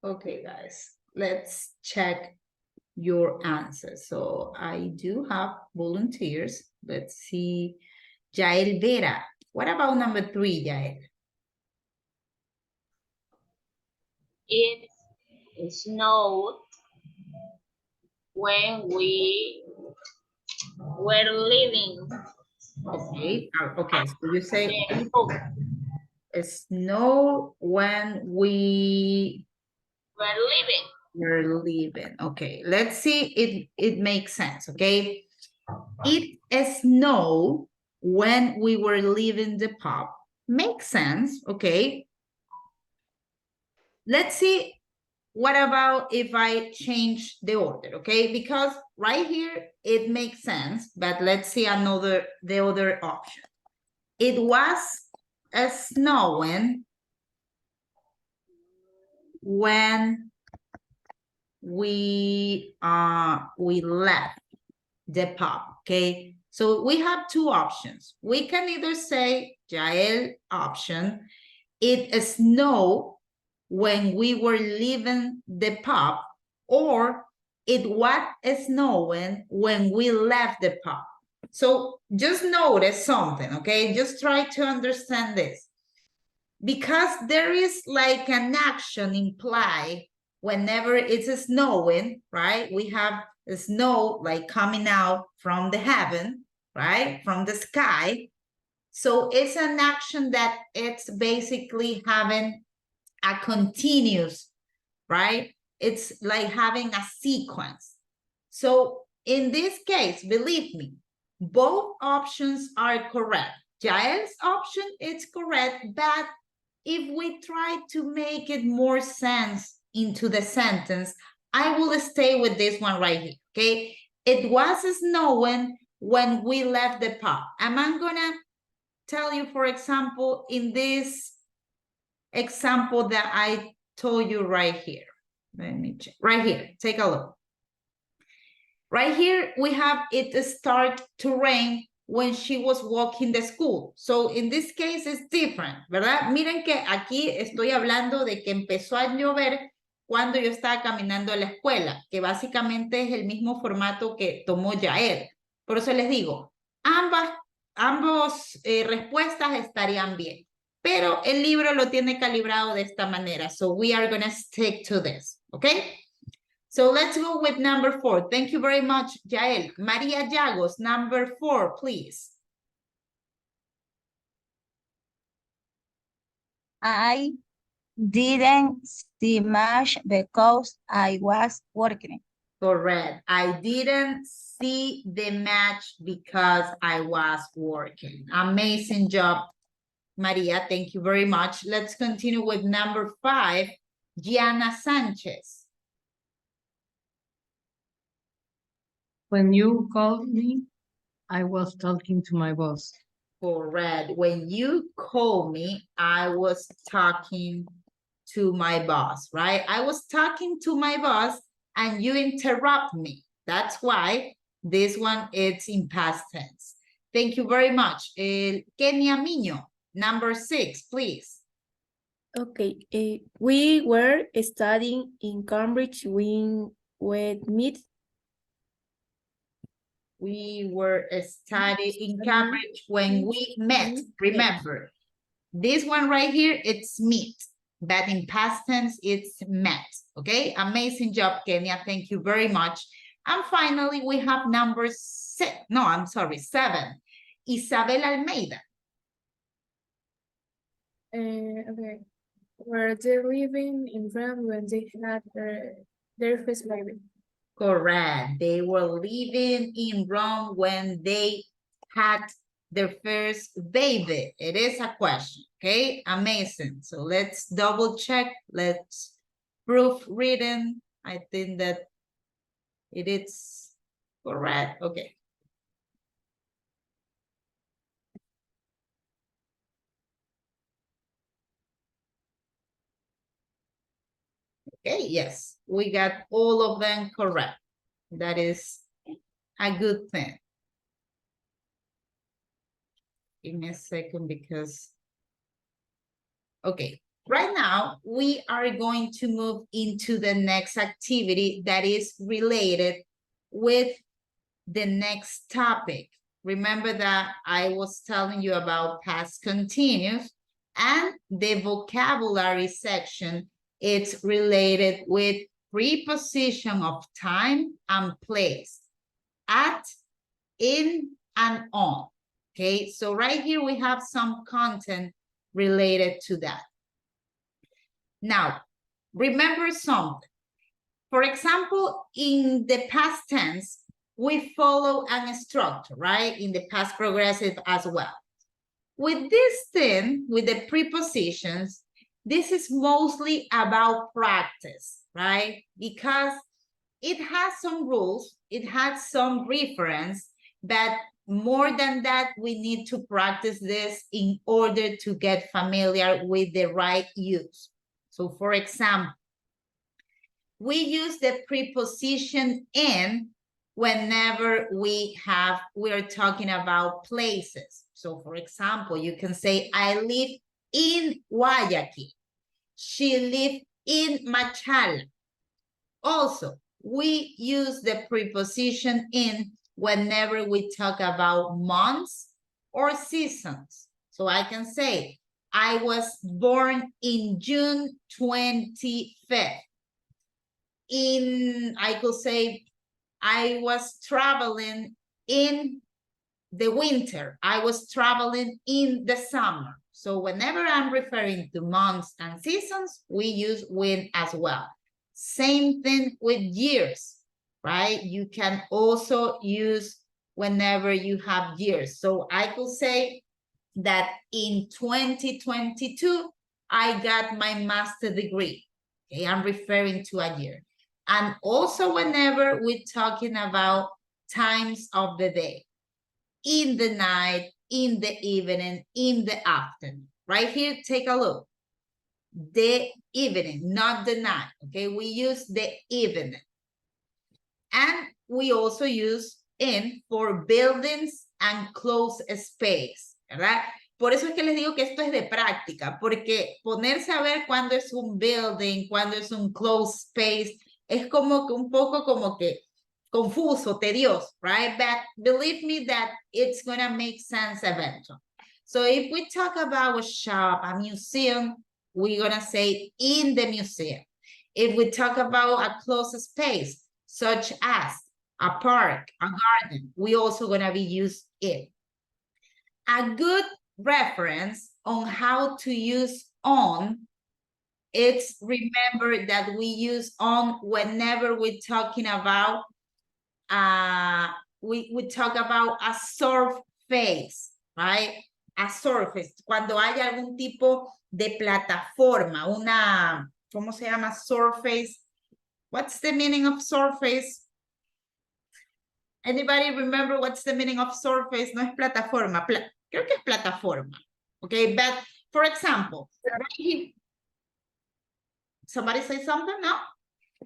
Okay, guys, let's check your answers. So I do have volunteers. Let's see. Jael Vera. What about number 3, Jael?
It snowed when we were leaving.
Okay, okay, so you say
The boat.
snow when we
We're leaving.
were leaving. Okay, let's see it makes sense, okay? It snowed when we were leaving the pub. Makes sense, okay? Let's see, what about if I change the order, okay? Because right here, it makes sense, but let's see the other option. It was snowing when we left the pub, okay? So we have 2 options. We can either say, Jael option, it snowed when we were leaving the pub, or it was snowing when we left the pub. So just notice something, okay? Just try to understand this. Because there is like an action implied whenever it's snowing, right? We have the snow like coming out from the heaven, right? From the sky. So it's an action that it's basically having a continuous, right? It's like having a sequence. So in this case, believe me, both options are correct. Jael's option is correct, but if we try to make it more sense into the sentence, I will stay with this one right here, okay? It was snowing when we left the park. And I'm gonna tell you, for example, in this example that I told you right here. Let me check, right here, take a look. Right here, we have it start to rain when she was walking the school. So in this case, it's different, ¿verdad? Miren que aquí estoy hablando de que empezó a llover cuando yo estaba caminando a la escuela, que básicamente es el mismo formato que tomó Yael. Por eso les digo, ambas respuestas estarían bien, pero el libro lo tiene calibrado de esta manera. So we are going to stick to this, okay? So let's go with number 4. Thank you very much, Yael. Maria Llagos, number 4, please.
I didn't see much because I was working.
Correct. I didn't see the match because I was working. Amazing job, Maria. Thank you very much. Let's continue with number 5, Gianna Sanchez.
When you called me, I was talking to my boss.
Correct. When you called me, I was talking to my boss, right? I was talking to my boss and you interrupt me. That's why this one is in past tense. Thank you very much. Kenia Miño, number 6, please.
Okay, we were studying in Cambridge when we met.
We were studying in Cambridge when we met. Remember, this one right here, it's meet, but in past tense, it's met. Okay, amazing job, Kenya. Thank you very much. And finally, we have number 7. Isabel Almeida.
Okay. Were they living in Rome when they had their first baby?
Correct. They were living in Rome when they had their first baby. It is a question, okay? Amazing. So let's double check. Let's proofreading. I think that it is correct. Okay. Okay, yes, we got all of them correct. That is a good thing. Give me a second because, okay, right now we are going to move into the next activity that is related with the next topic. Remember that I was telling you about past continuous and the vocabulary section. It's related with preposition of time and place, at, in, and on. Okay, so right here we have some content related to that. Now, remember something. For example, in the past tense, we follow an structure, right? In the past progressive as well. With this thing, with the prepositions, this is mostly about practice, right? Because it has some rules, it has some reference, but more than that, we need to practice this in order to get familiar with the right use. So for example, we use the preposition in whenever we are talking about places. So for example, you can say, I live in Guayaquil. She lived in Machala. Also, we use the preposition in whenever we talk about months or seasons. So I can say, I was born in June 25th. I could say, I was traveling in the winter. I was traveling in the summer. So whenever I'm referring to months and seasons, we use when as well. Same thing with years, right? You can also use whenever you have years. So I could say that in 2022, I got my master's degree. Okay, I'm referring to a year. And also whenever we're talking about times of the day, in the night, in the evening, in the afternoon. Right here, take a look. The evening, not the night, okay? We use the evening. And we also use in for buildings and closed space, ¿verdad? Por eso es que les digo que esto es de práctica, porque ponerse a ver cuándo es un building, cuándo es un closed space, es como que un poco como que confuso, tedioso, right? But believe me that it's gonna make sense eventually. So if we talk about a shop, a museum, we're gonna say in the museum. If we talk about a closed space, such as a park, a garden, we also gonna be used it. A good reference on how to use on, it's remember that we use on whenever we're talking about we talk about a surface, right? A surface, cuando hay algún tipo de plataforma, una, ¿cómo se llama? Surface. What's the meaning of surface? Anybody remember what's the meaning of surface? No es plataforma, creo que es plataforma. Okay, but for example, right here, somebody say something? No?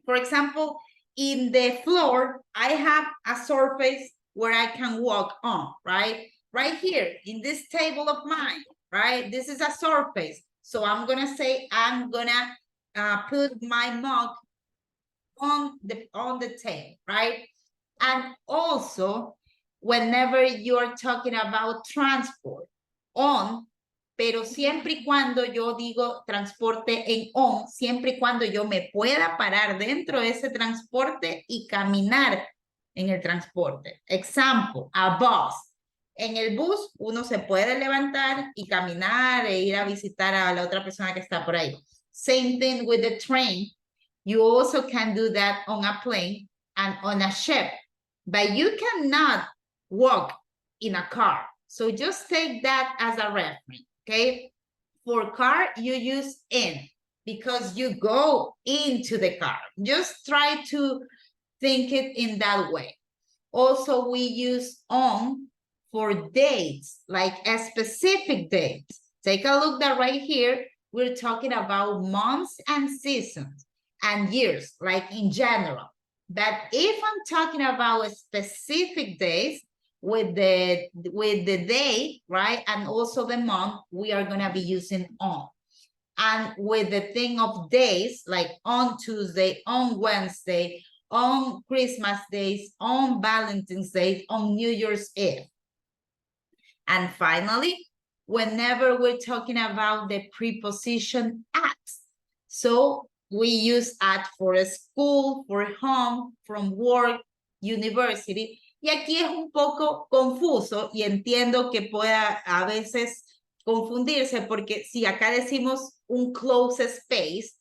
For example, in the floor, I have a surface where I can walk on, right? Right here, in this table of mine, right? This is a surface. So I'm gonna say, I'm gonna put my mug on the table, right? And also, whenever you're talking about transport, on, pero siempre y cuando yo digo transporte en on, siempre y cuando yo me pueda parar dentro de ese transporte y caminar en el transporte. Example, a bus. En el bus uno se puede levantar y caminar e ir a visitar a la otra persona que está por ahí. Same thing with the train. You also can do that on a plane and on a ship, but you cannot walk in a car. So just take that as a reference. Okay, for car, you use in because you go into the car. Just try to think it in that way. Also, we use on for dates, like a specific date. Take a look that right here, we're talking about months and seasons and years, like in general. But if I'm talking about specific days, with the day, right, and also the month, we are gonna be using on. And with the thing of days, like on Tuesday, on Wednesday, on Christmas days, on Valentine's Day, on New Year's Eve. And finally, whenever we're talking about the preposition at, so we use at for a school, for home, from work, university. Y aquí es un poco confuso y entiendo que pueda a veces confundirse porque si acá decimos un closed space,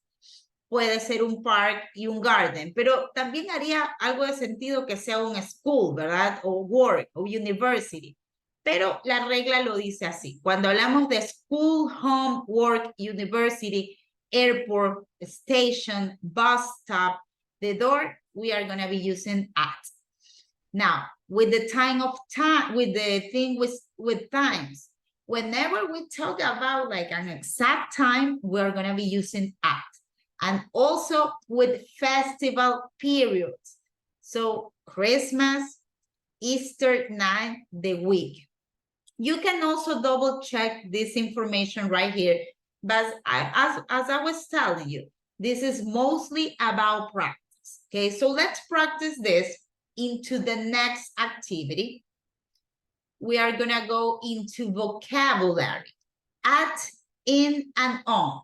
puede ser un park y un garden, pero también haría algo de sentido que sea un school, ¿verdad? O work, o university. Pero la regla lo dice así. Cuando hablamos de school, home, work, university, airport, station, bus stop, the door, we are going to be using at. Now, with the time of time, with the thing with times, whenever we talk about like an exact time, we're going to be using at. And also with festival periods. So Christmas, Easter night, the week. You can also double check this information right here. But as I was telling you, this is mostly about practice. Okay, so let's practice this into the next activity. We are gonna go into vocabulary, at, in, and on.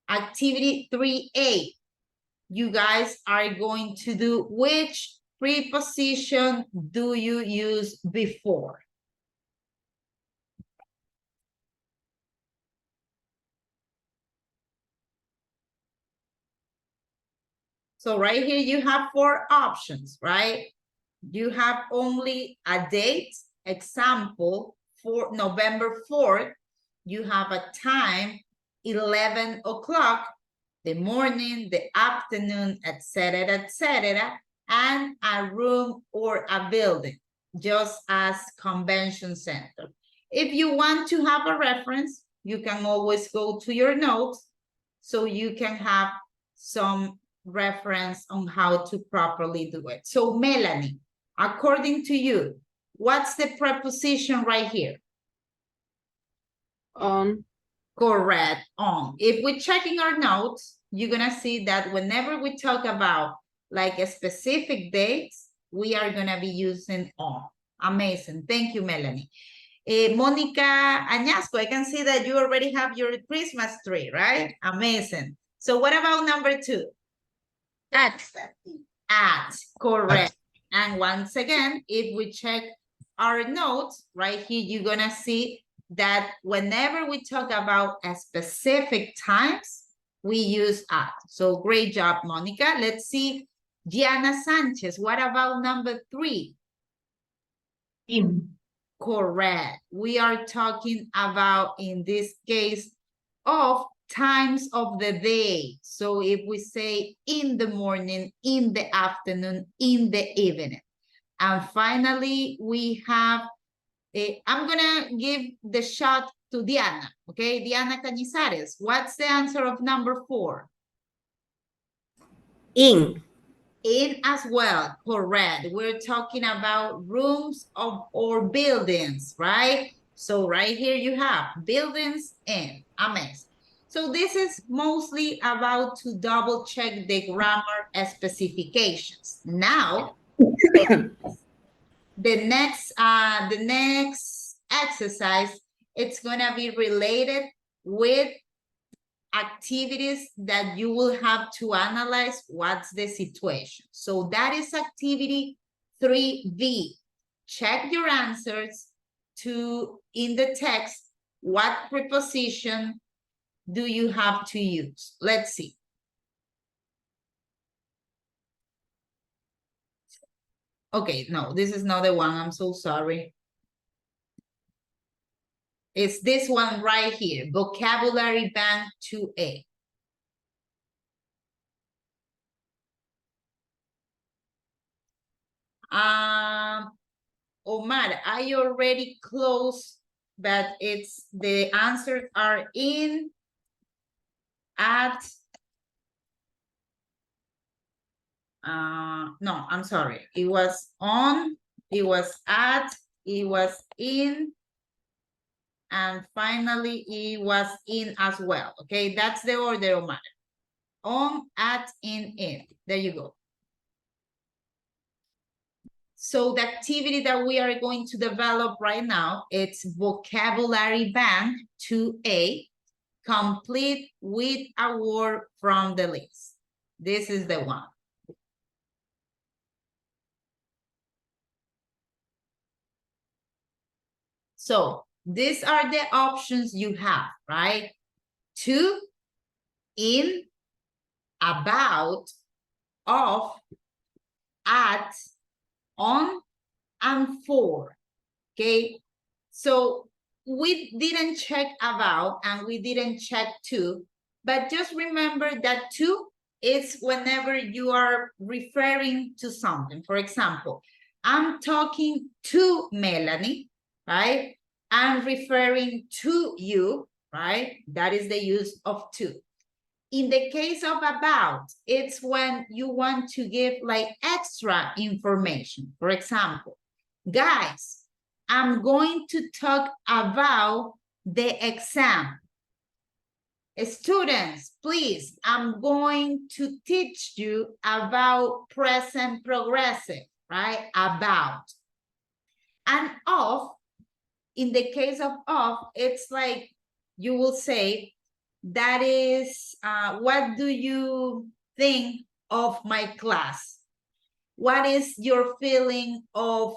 Activity 3A. You guys are going to do which preposition do you use before? So right here, you have 4 options, right? You have only a date, example, for November 4th, you have a time, 11 o'clock, the morning, the afternoon, etc., and a room or a building, just as convention center. If you want to have a reference, you can always go to your notes so you can have some reference on how to properly do it. So Melanie, according to you, what's the preposition right here?
On.
Correct, on. If we're checking our notes, you're gonna see that whenever we talk about like a specific dates, we are gonna be using on. Amazing, thank you, Melanie. Monica Añasco, I can see that you already have your Christmas tree, right? Amazing. So what about number 2?
At.
At, correct. And once again, if we check our notes right here, you're gonna see that whenever we talk about a specific times, we use at. So great job, Monica. Let's see, Diana Sanchez, what about number 3?
In.
Correct. We are talking about, in this case, of times of the day. So if we say in the morning, in the afternoon, in the evening. And finally, we have, I'm gonna give the shot to Diana, okay? Diana Cañizares, what's the answer of number 4?
In.
In as well, correct. We're talking about rooms or buildings, right? So right here you have buildings in. Amazing. So this is mostly about to double check the grammar specifications. Now, the next exercise, it's gonna be related with activities that you will have to analyze what's the situation. So that is activity 3B. Check your answers in the text, what preposition do you have to use? Let's see. Okay, no, this is not the one. I'm so sorry. It's this one right here, vocabulary bank 2A. Omar, I already closed, but it's the answers are in, at, no, I'm sorry. It was on, it was at, it was in, and finally it was in as well. Okay, that's the order, Omar. On, at, in. There you go. So the activity that we are going to develop right now, it's vocabulary bank 2A, complete with a word from the list. This is the one. So these are the options you have, right? To, in, about, of, at, on, and for. Okay, so we didn't check about and we didn't check to, but just remember that to is whenever you are referring to something. For example, I'm talking to Melanie, right? I'm referring to you, right? That is the use of to. In the case of about, it's when you want to give like extra information. For example, guys, I'm going to talk about the exam. Students, please, I'm going to teach you about present progressive, right? About. And of, in the case of it's like you will say, that is, what do you think of my class? What is your feeling of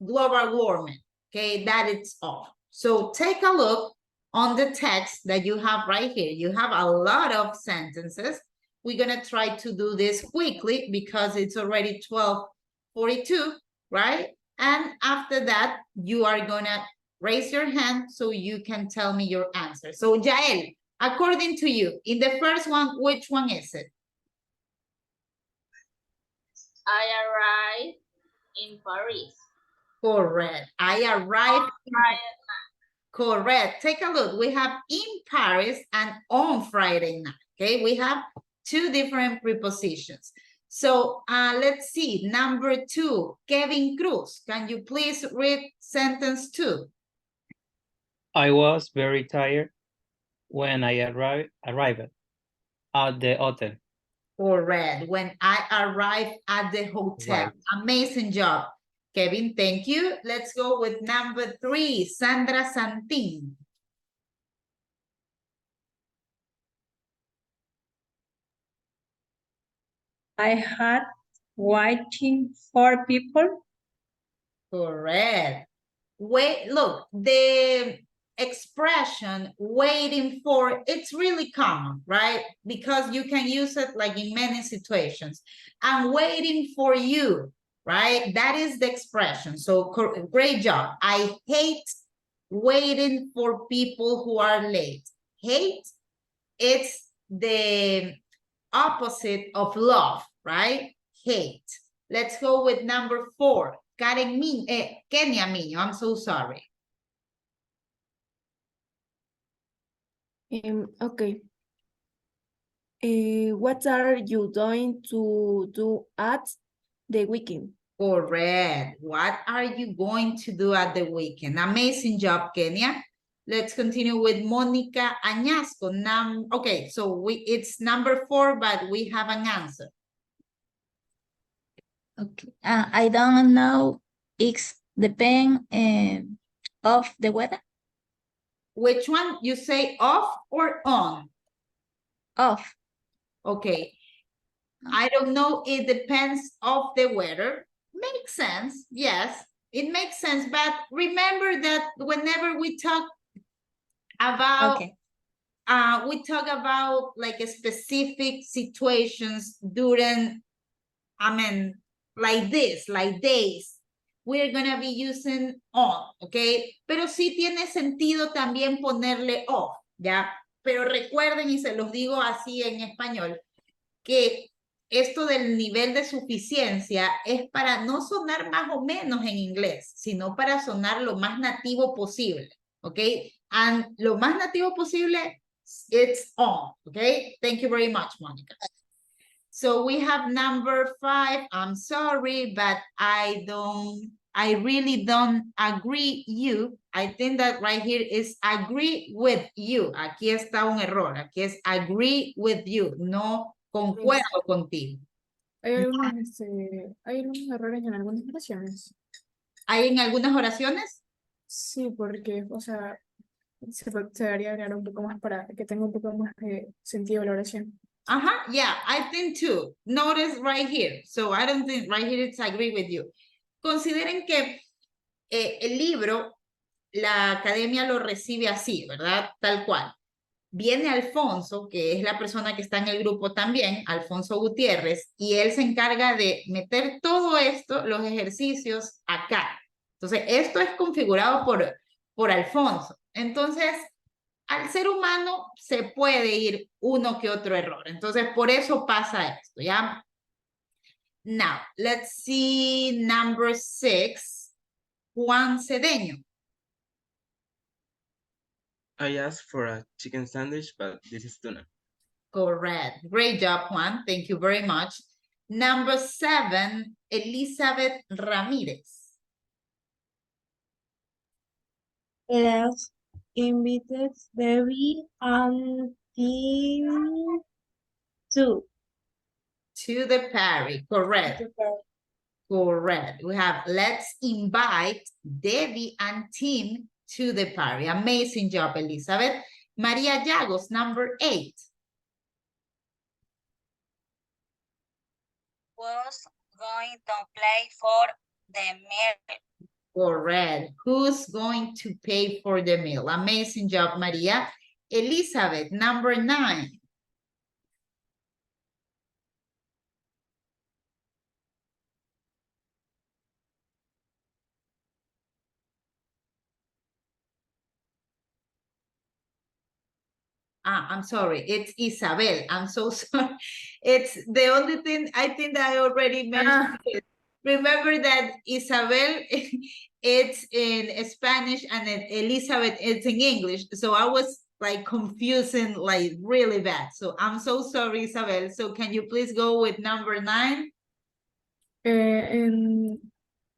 global warming? Okay, that it's off. So take a look on the text that you have right here. You have a lot of sentences. we're gonna try to do this quickly because it's already 12:42, right? And after that, you are gonna raise your hand so you can tell me your answer. So Jael, according to you, in the first one, which one is it?
I arrived in Paris.
Correct. I arrived. Correct. Take a look. We have in Paris and on Friday night. Okay, we have two different prepositions. So let's see. Number 2, Kevin Cruz. Can you please read sentence 2?
I was very tired when I arrived at the hotel.
Correct. When I arrived at the hotel.
Right.
Amazing job, Kevin. Thank you. Let's go with number 3, Sandra Santin.
I had waiting for people.
Correct. Wait, look, the expression waiting for, it's really common, right? Because you can use it like in many situations. I'm waiting for you, right? That is the expression. So great job. I hate waiting for people who are late. Hate, it's the opposite of love, right? Hate. Let's go with number 4. Karen Kenya Miño, I'm so sorry.
Okay. What are you going to do at the weekend?
Correct. What are you going to do at the weekend? Amazing job, Kenya. Let's continue with Monica Añasco. Okay, so it's number 4, but we have an answer.
Okay. I don't know. It's depend of the weather.
Which one? You say off or on?
Off.
Okay. I don't know. It depends of the weather. Makes sense. Yes, it makes sense. But remember that whenever we talk about,
Okay.
we talk about like a specific situations during, I mean, like this, like days, we're gonna be using on, okay? Pero sí tiene sentido también ponerle off, ¿ya? Pero recuerden, y se los digo así en español, que esto del nivel de suficiencia es para no sonar más o menos en inglés, sino para sonar lo más nativo posible, ¿ok? And lo más nativo posible, it's on, ¿ok? Thank you very much, Monica. So we have number 5. I'm sorry, but I really don't agree you. I think that right here is agree with you. Aquí está un error. Aquí es agree with you. No concuerdo contigo.
Hay algunos errores en algunas oraciones.
¿Hay en algunas oraciones?
Sí, porque, o sea, se debería agregar un poco más para que tenga un poco más de sentido la oración.
Yeah, I think too. Notice right here. So I don't think right here it's agree with you. Consideren que el libro, la academia lo recibe así, ¿verdad? Tal cual. Viene Alfonso, que es la persona que está en el grupo también, Alfonso Gutiérrez, y él se encarga de meter todo esto, los ejercicios, acá. Entonces, esto es configurado por Alfonso. Entonces, al ser humano se puede ir uno que otro error. Entonces, por eso pasa esto, ¿ya? Now, let's see number 6, Juan Cedeño.
I asked for a chicken sandwich, but this is tuna.
Correct. Great job, Juan. Thank you very much. Number 7, Elizabeth Ramirez.
Let's invite Debbie and Tim to
the party. Correct. Correct. We have let's invite Debbie and Tim to the party. Amazing job, Elizabeth. Maria Llagos, number 8.
Was going to play for the meal.
Correct. Who's going to pay for the meal? Amazing job, Maria. Elizabeth, number 9. I'm sorry, it's Isabel. I'm so sorry. It's the only thing I think that I already mentioned. It. Remember that Isabel, it's in Spanish and then Elizabeth, it's in English. So I was like confusing like really bad. So I'm so sorry, Isabel. So can you please go with number 9?
En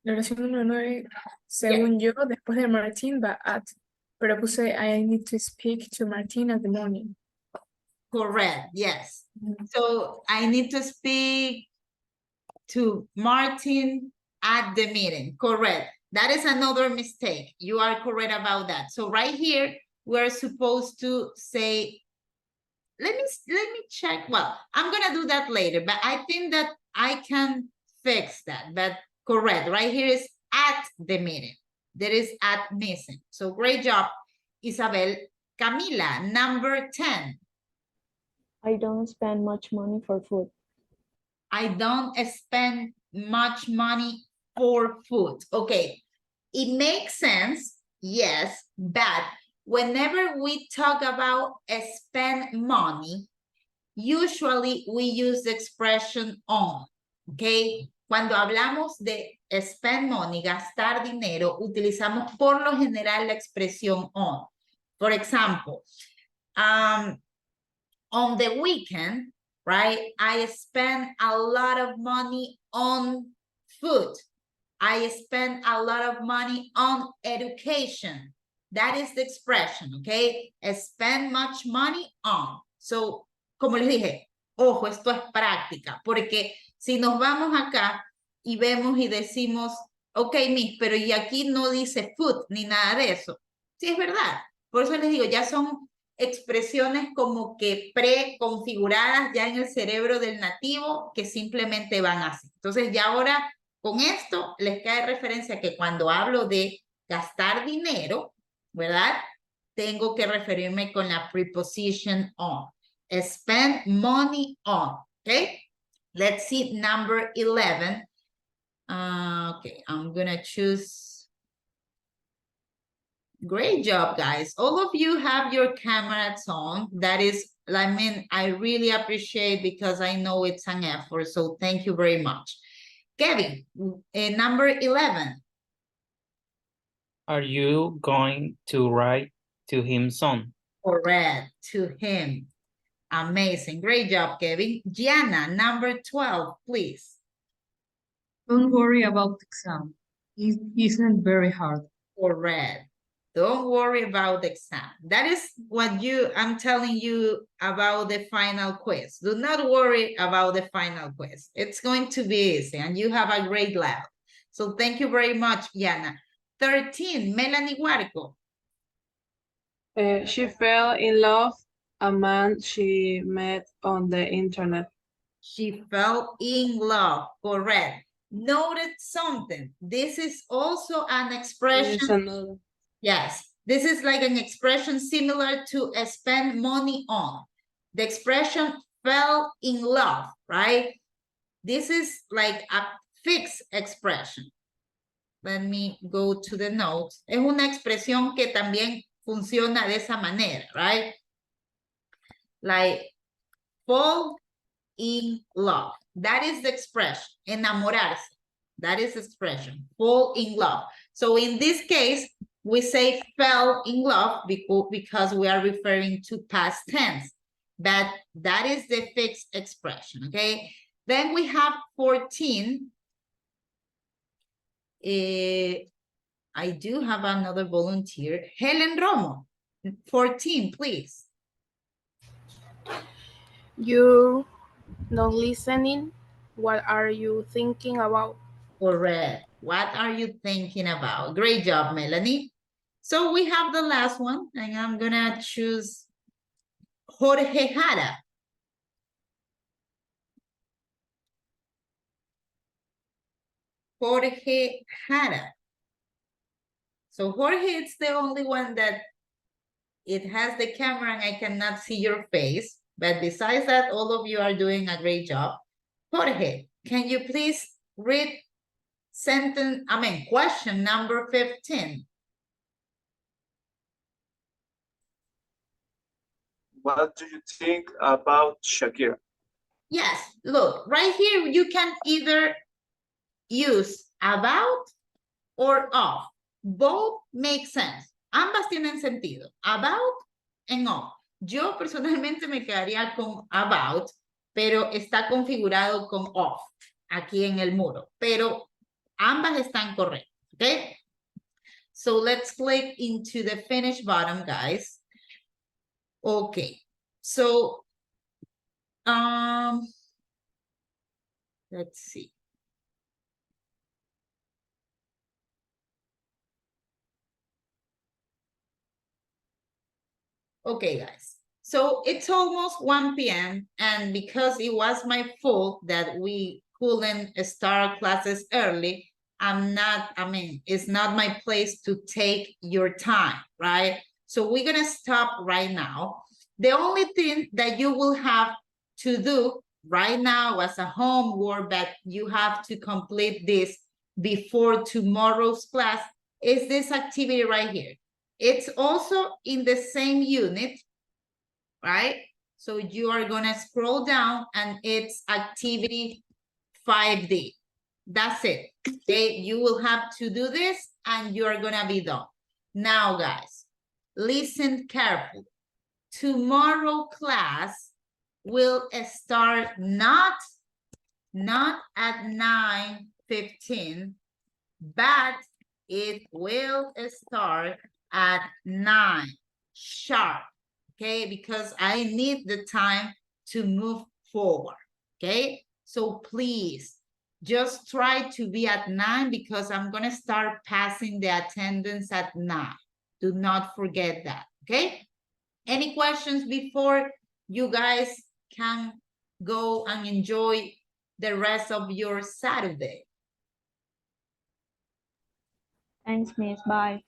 la oración número 9, según yo, después de Martín va at, pero puse I need to speak to Martin at the morning.
Correct, yes. So I need to speak to Martin at the meeting. Correct. That is another mistake. You are correct about that. So right here, we're supposed to say, let me check. Well, I'm gonna do that later, but I think that I can fix that. But correct, right here is at the meeting. There is at missing. So great job, Isabel. Camila, number 10.
I don't spend much money for food.
I don't spend much money for food. Okay, it makes sense, yes, but whenever we talk about spend money, usually we use the expression on, okay? Cuando hablamos de spend money, gastar dinero, utilizamos por lo general la expresión on. For example, on the weekend, right? I spend a lot of money on food. I spend a lot of money on education. That is the expression, okay? Spend much money on. So, como les dije, ojo, esto es práctica, porque si nos vamos acá y vemos y decimos, ok, Miss, pero y aquí no dice food ni nada de eso. Sí, es verdad. Por eso les digo, ya son expresiones como que preconfiguradas ya en el cerebro del nativo que simplemente van así. Entonces ya ahora con esto les cae referencia que cuando hablo de gastar dinero, ¿verdad? Tengo que referirme con la preposition on. Spend money on, okay? Let's see number 11. Okay, I'm gonna choose. Great job, guys. All of you have your cameras on. That is, I mean, I really appreciate because I know it's an effort. So thank you very much. Kevin, number 11.
Are you going to write to him soon?
Correct, to him. Amazing. Great job, Kevin. Gianna, number 12, please.
Don't worry about the exam. It isn't very hard.
Correct. Don't worry about the exam. That is what I'm telling you about the final quiz. Do not worry about the final quiz. It's going to be easy and you have a great level. So thank you very much, Yana. 13, Melanie Huarco.
She fell in love a man she met on the internet.
She fell in love, correct. Noted something. This is also an expression. Yes, this is like an expression similar to spend money on. The expression fell in love, right? This is like a fixed expression. Let me go to the notes. Es una expresión que también funciona de esa manera, right? Like fall in love. That is the expression. Enamorarse. That is the expression. Fall in love. So in this case, we say fell in love because we are referring to past tense. But that is the fixed expression, okay? Then we have 14. I do have another volunteer. Helen Romo, 14, please.
You're not listening. What are you thinking about?
Correct. What are you thinking about? Great job, Melanie. So we have the last one, and I'm gonna choose Jorge Jara. Jorge Jara. So Jorge, it's the only one that it has the camera and I cannot see your face. But besides that, all of you are doing a great job. Jorge, can you please read question number 15?
what do you think about Shakira?
Yes, look, right here, you can either use about or of. Both make sense. Ambas tienen sentido. About and of. Yo personalmente me quedaría con about, pero está configurado con of aquí en el muro. Pero ambas están correctas, ¿ok? So let's click into the finish button, guys. Okay, so let's see. Okay, guys. So it's almost 1 p.m. and because it was my fault that we couldn't start classes early, it's not my place to take your time, right? So we're gonna stop right now. The only thing that you will have to do right now as a homework that you have to complete this before tomorrow's class is this activity right here. It's also in the same unit, right? So you are gonna scroll down and it's activity 5D. That's it, okay? You will have to do this and you're gonna be done. Now, guys, listen carefully. Tomorrow class will start not at 9:15, but it will start at 9 sharp, okay? Because I need the time to move forward, okay? So please, just try to be at 9 because I'm gonna start passing the attendance at 9. Do not forget that, okay? Any questions before you guys can go and enjoy the rest of your Saturday?
Thanks, Miss. Bye.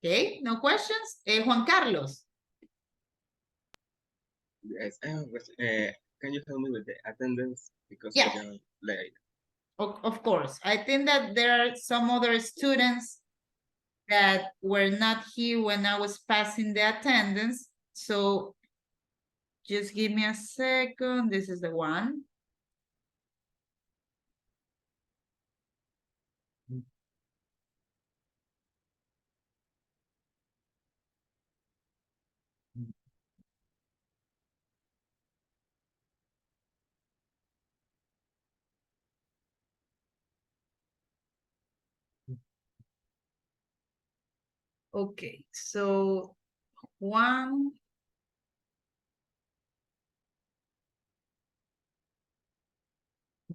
Okay, no questions? Juan Carlos.
Yes, I have a question. Can you help me with the attendance? Because
Yeah.
I got late.
Of course. I think that there are some other students that were not here when I was passing the attendance. So just give me a second. This is the one. Okay, so Juan.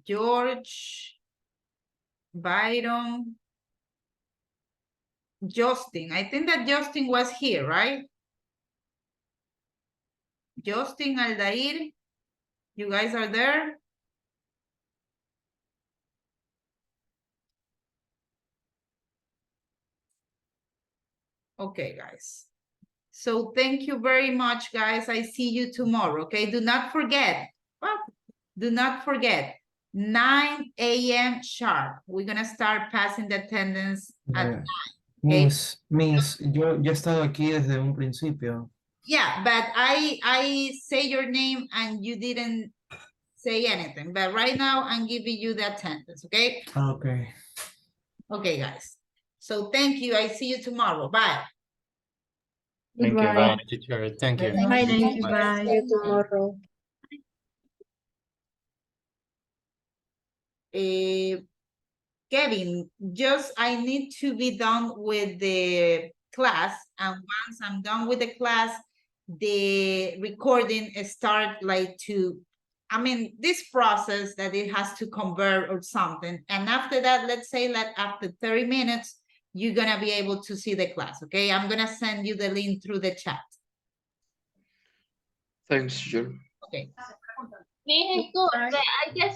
George. Byron. Justin. I think that Justin was here, right? Justin, Aldair. You guys are there? Okay, guys. So thank you very much, guys. I see you tomorrow, okay? Do not forget. Well, do not forget. 9 a.m. sharp. We're gonna start passing the attendance at 9.
Miss, yo he estado aquí desde un principio.
Yeah, but I say your name and you didn't say anything. But right now I'm giving you the attendance, okay?
Okay.
Okay, guys. So thank you. I see you tomorrow. Bye.
Thank you, bye, teacher. Thank you.
Bye,
thank you, bye.
See you tomorrow.
Kevin, just I need to be done with the class, and once I'm done with the class, the recording start like to, this process that it has to convert or something, and after that, let's say that after 30 minutes, you're gonna be able to see the class, okay? I'm gonna send you the link through the chat.
Thanks, teacher.
Okay.
Miss, disculpe, hay que